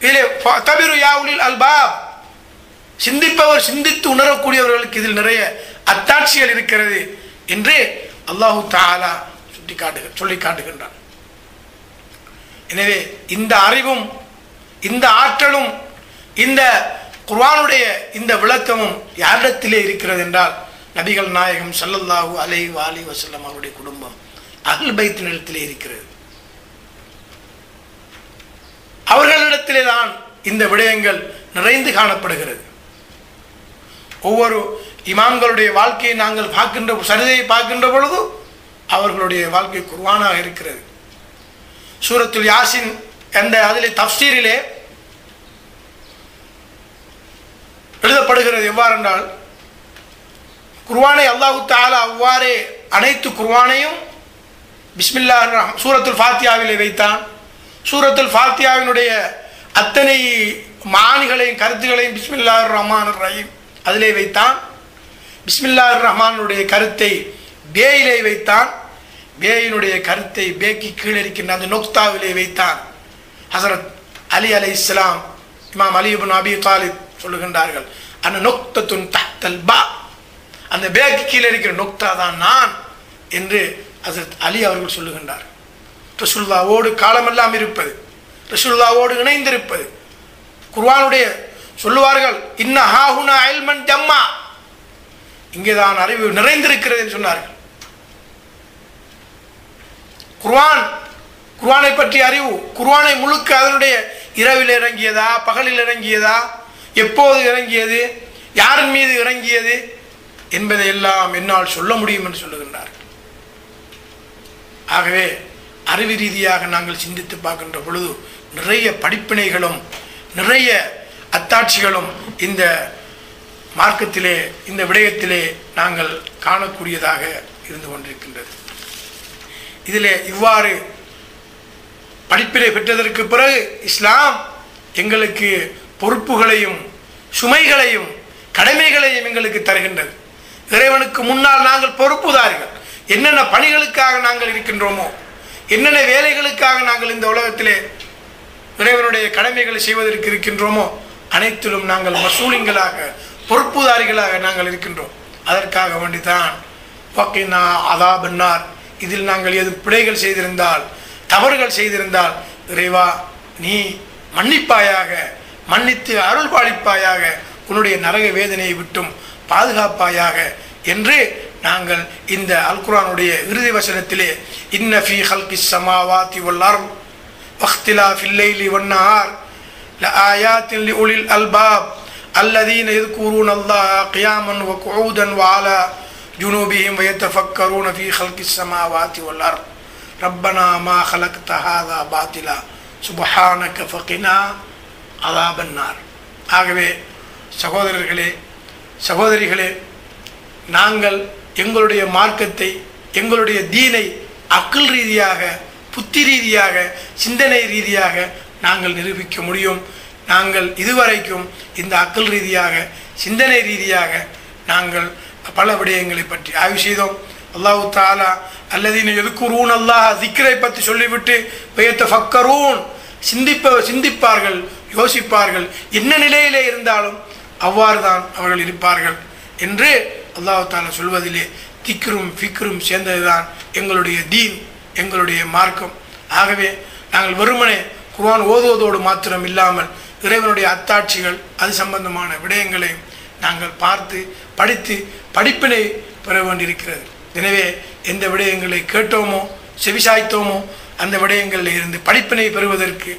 இதிலே தபிரு யா உலில் அல்பாப், சிந்திப்பவர், சிந்தித்து உணரக்கூடியவர்களுக்கு இதில் நிறைய அத்தாட்சிகள் இருக்கிறது என்று அல்லாஹு தஆலா சொல்லி காட்டுகின்றான். எனவே இந்த அறிவும், இந்த ஆற்றலும், இந்த குர்ஆனுடைய இந்த விளக்கமும் யாரிடத்திலே இருக்கிறது என்றால், நபிகள் நாயகம் ஸல்லல்லாஹு அலைஹி வஸல்லம் அவருடைய குடும்பம் அஹ்ல் பைத்தினிடத்திலே இருக்கிறது. அவர்களிடத்திலே தான் இந்த விடயங்கள் நிறைந்து காணப்படுகிறது. ஒவ்வொரு இமாம்களுடைய வாழ்க்கையை நாங்கள் பார்க்கின்ற, சரிதையை பார்க்கின்ற பொழுது அவர்களுடைய வாழ்க்கை குர்ஆனாக இருக்கிறது. சூரத்துல் யாசின் என்ற அதிலே தஃப்சீரிலே எழுதப்படுகிறது. எவ்வாறென்றால், குர்ஆனை அல்லாஹு தஆலா அவ்வாறே அனைத்து குர்ஆனையும் பிஸ்மில்லாஹிர் ரஹ்மான் சூரத்துல் ஃபாத்தியாவிலே வைத்தான். சூரத்துல் ஃபாத்தியாவினுடைய அத்தனை மானிகளையும் கருத்துகளையும் பிஸ்மில்லாஹிர் ரஹ்மானிர் ரஹீம் அதிலே வைத்தான். பிஸ்மில்லாஹிர் ரஹ்மானுடைய கருத்தை பேயிலே வைத்தான். பேயினுடைய கருத்தை பேக்கு கீழே இருக்கின்ற அந்த நொக்தாவிலே வைத்தான். ஹஸரத் அலி அலைஹிஸ்ஸலாம், இமாம் அலி இப்னு அபி தாலிப் சொல்லுகின்றார்கள், அந்த நொக்தத்துன் தஹ்தல் பா, அந்த பேக்கு கீழே இருக்கிற நொக்தா தான் நான் என்று ஹஸரத் அலி அவர்கள் சொல்லுகின்றார். ரசூலுல்லாஹ்வோடு காலமெல்லாம் இருப்பது, ரசூலுல்லாஹ்வோடு இணைந்திருப்பது. குர்ஆனுடைய சொல்லுவார்கள், இன்ன ஹாஹுனா இல்மன் ஜம்மா, இங்கேதான் அறிவு நிறைந்திருக்கிறது என்று சொன்னார்கள். குர்ஆனை பற்றி அறிவு, குர்ஆனை முழுக்க அதனுடைய இரவில் இறங்கியதா, பகலில் இறங்கியதா, எப்போது இறங்கியது, யாரின் மீது இறங்கியது என்பதை எல்லாம் என்னால் சொல்ல முடியும் என்று சொல்லுகின்றார்கள். ஆகவே அறிவு ரீதியாக நாங்கள் சிந்தித்து பார்க்கின்ற பொழுது நிறைய படிப்பினைகளும் நிறைய அத்தாட்சிகளும் இந்த மார்க்கத்திலே, இந்த விடயத்திலே நாங்கள் காணக்கூடியதாக இருந்து கொண்டிருக்கின்றது. இதிலே இவ்வாறு படிப்பினை பெற்றதற்கு பிறகு இஸ்லாம் எங்களுக்கு பொறுப்புகளையும் சுமைகளையும் கடமைகளையும் எங்களுக்கு தருகின்றது. இறைவனுக்கு முன்னால் நாங்கள் பொறுப்புதாரிகள். என்னென்ன பணிகளுக்காக நாங்கள் இருக்கின்றோமோ, என்னென்ன வேலைகளுக்காக நாங்கள் இந்த உலகத்திலே இறைவனுடைய கடமைகளை செய்வதற்கு இருக்கின்றோமோ, அனைத்திலும் நாங்கள் மசூலிங்களாக, பொறுப்புதாரிகளாக நாங்கள் இருக்கின்றோம். அதற்காக வேண்டித்தான் வக்கினா அதாபன்னார், இதில் நாங்கள் எது பிழைகள் செய்திருந்தால், தவறுகள் செய்திருந்தால், இறைவா நீ மன்னிப்பாயாக, மன்னித்து அருள் பாலிப்பாயாக, உன்னுடைய நரக வேதனையை விட்டும் பாதுகாப்பாயாக என்று நாங்கள் இந்த அல் குர்ஆனுடைய இறுதி வசனத்திலே இன்ன ஃபீ ஹல்கிஸ் ஸமாவாதி வல் அர்த் வக்திலாஃபில் லைலி வன் நஹார் லஆயாத்தின் லிஉலில் அல்பாப் அல்லதீன யذ்குரூனல்லாஹ கியாமன் வ குஊதன் வ அலா ஜுனூபிஹிம் வ யதஃபக்கரூன ஃபீ ஹல்கிஸ் ஸமாவாதி வல் அர்த் ரப்பனா மா ஹலக்த ஹாதா பாத்திலா சுப்ஹானக ஃபகினா அஸாபன்னார். ஆகவே சகோதரர்களே, சகோதரிகளே, நாங்கள் எங்களுடைய மார்க்கத்தை, எங்களுடைய தீனை அக்குள் ரீதியாக, புத்தி ரீதியாக, சிந்தனை ரீதியாக நாங்கள் நிரூபிக்க முடியும். நாங்கள் இதுவரைக்கும் இந்த அக்குள் ரீதியாக, சிந்தனை ரீதியாக நாங்கள் பல விடயங்களை பற்றி ஆய்வு செய்தோம். அல்லாஹு தஆலா அல்லதீன யذ்குரூன அல்லாஹ், திக்ரை பற்றி சொல்லிவிட்டு வயதஃபக்கரூன், சிந்திப்பார்கள், யோசிப்பார்கள், என்ன நிலையிலே இருந்தாலும் அவ்வாறு தான் அவர்கள் இருப்பார்கள் என்று அல்லாஹ் தஆலா சொல்வதிலே திக்ரும் ஃபிக்ரும் சேர்ந்ததுதான் எங்களுடைய தீன், எங்களுடைய மார்க்கம். ஆகவே நாங்கள் வெறுமனே குர்ஆன் ஓதுவதோடு மாத்திரம் இல்லாமல் இறைவனுடைய அத்தாட்சிகள், அது சம்பந்தமான விடயங்களையும் நாங்கள் பார்த்து படித்து படிப்பினை பெற வேண்டியிருக்கிறது. எனவே எந்த விடயங்களை கேட்டோமோ, செவிசாய்த்தோமோ, அந்த விடயங்களில் இருந்து படிப்பினை பெறுவதற்கு,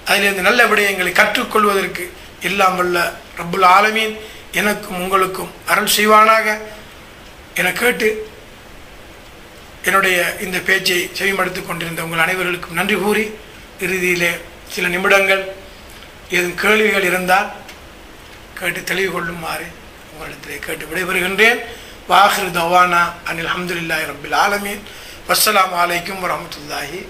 அதிலிருந்து நல்ல விடயங்களை கற்றுக்கொள்வதற்கு எல்லாம் வல்ல ரப்புல் ஆலமீன் எனக்கும் உங்களுக்கும் அருள் செய்வானாக என கேட்டு என்னுடைய இந்த பேச்சை செவிமடுத்து கொண்டிருந்த உங்கள் அனைவர்களுக்கும் நன்றி கூறி, இறுதியிலே சில நிமிடங்கள் ஏதும் கேள்விகள் இருந்தால் கேட்டு தெளிவு கொள்ளுமாறு உங்களிடத்திலே கேட்டு விடைபெறுகின்றேன். வாஹிரு தவானா அனில் அல்ஹம்துலில்லாஹி ரப்பில் ஆலமீன். வஸ்ஸலாமு அலைக்கும் வரஹ்மத்துல்லாஹி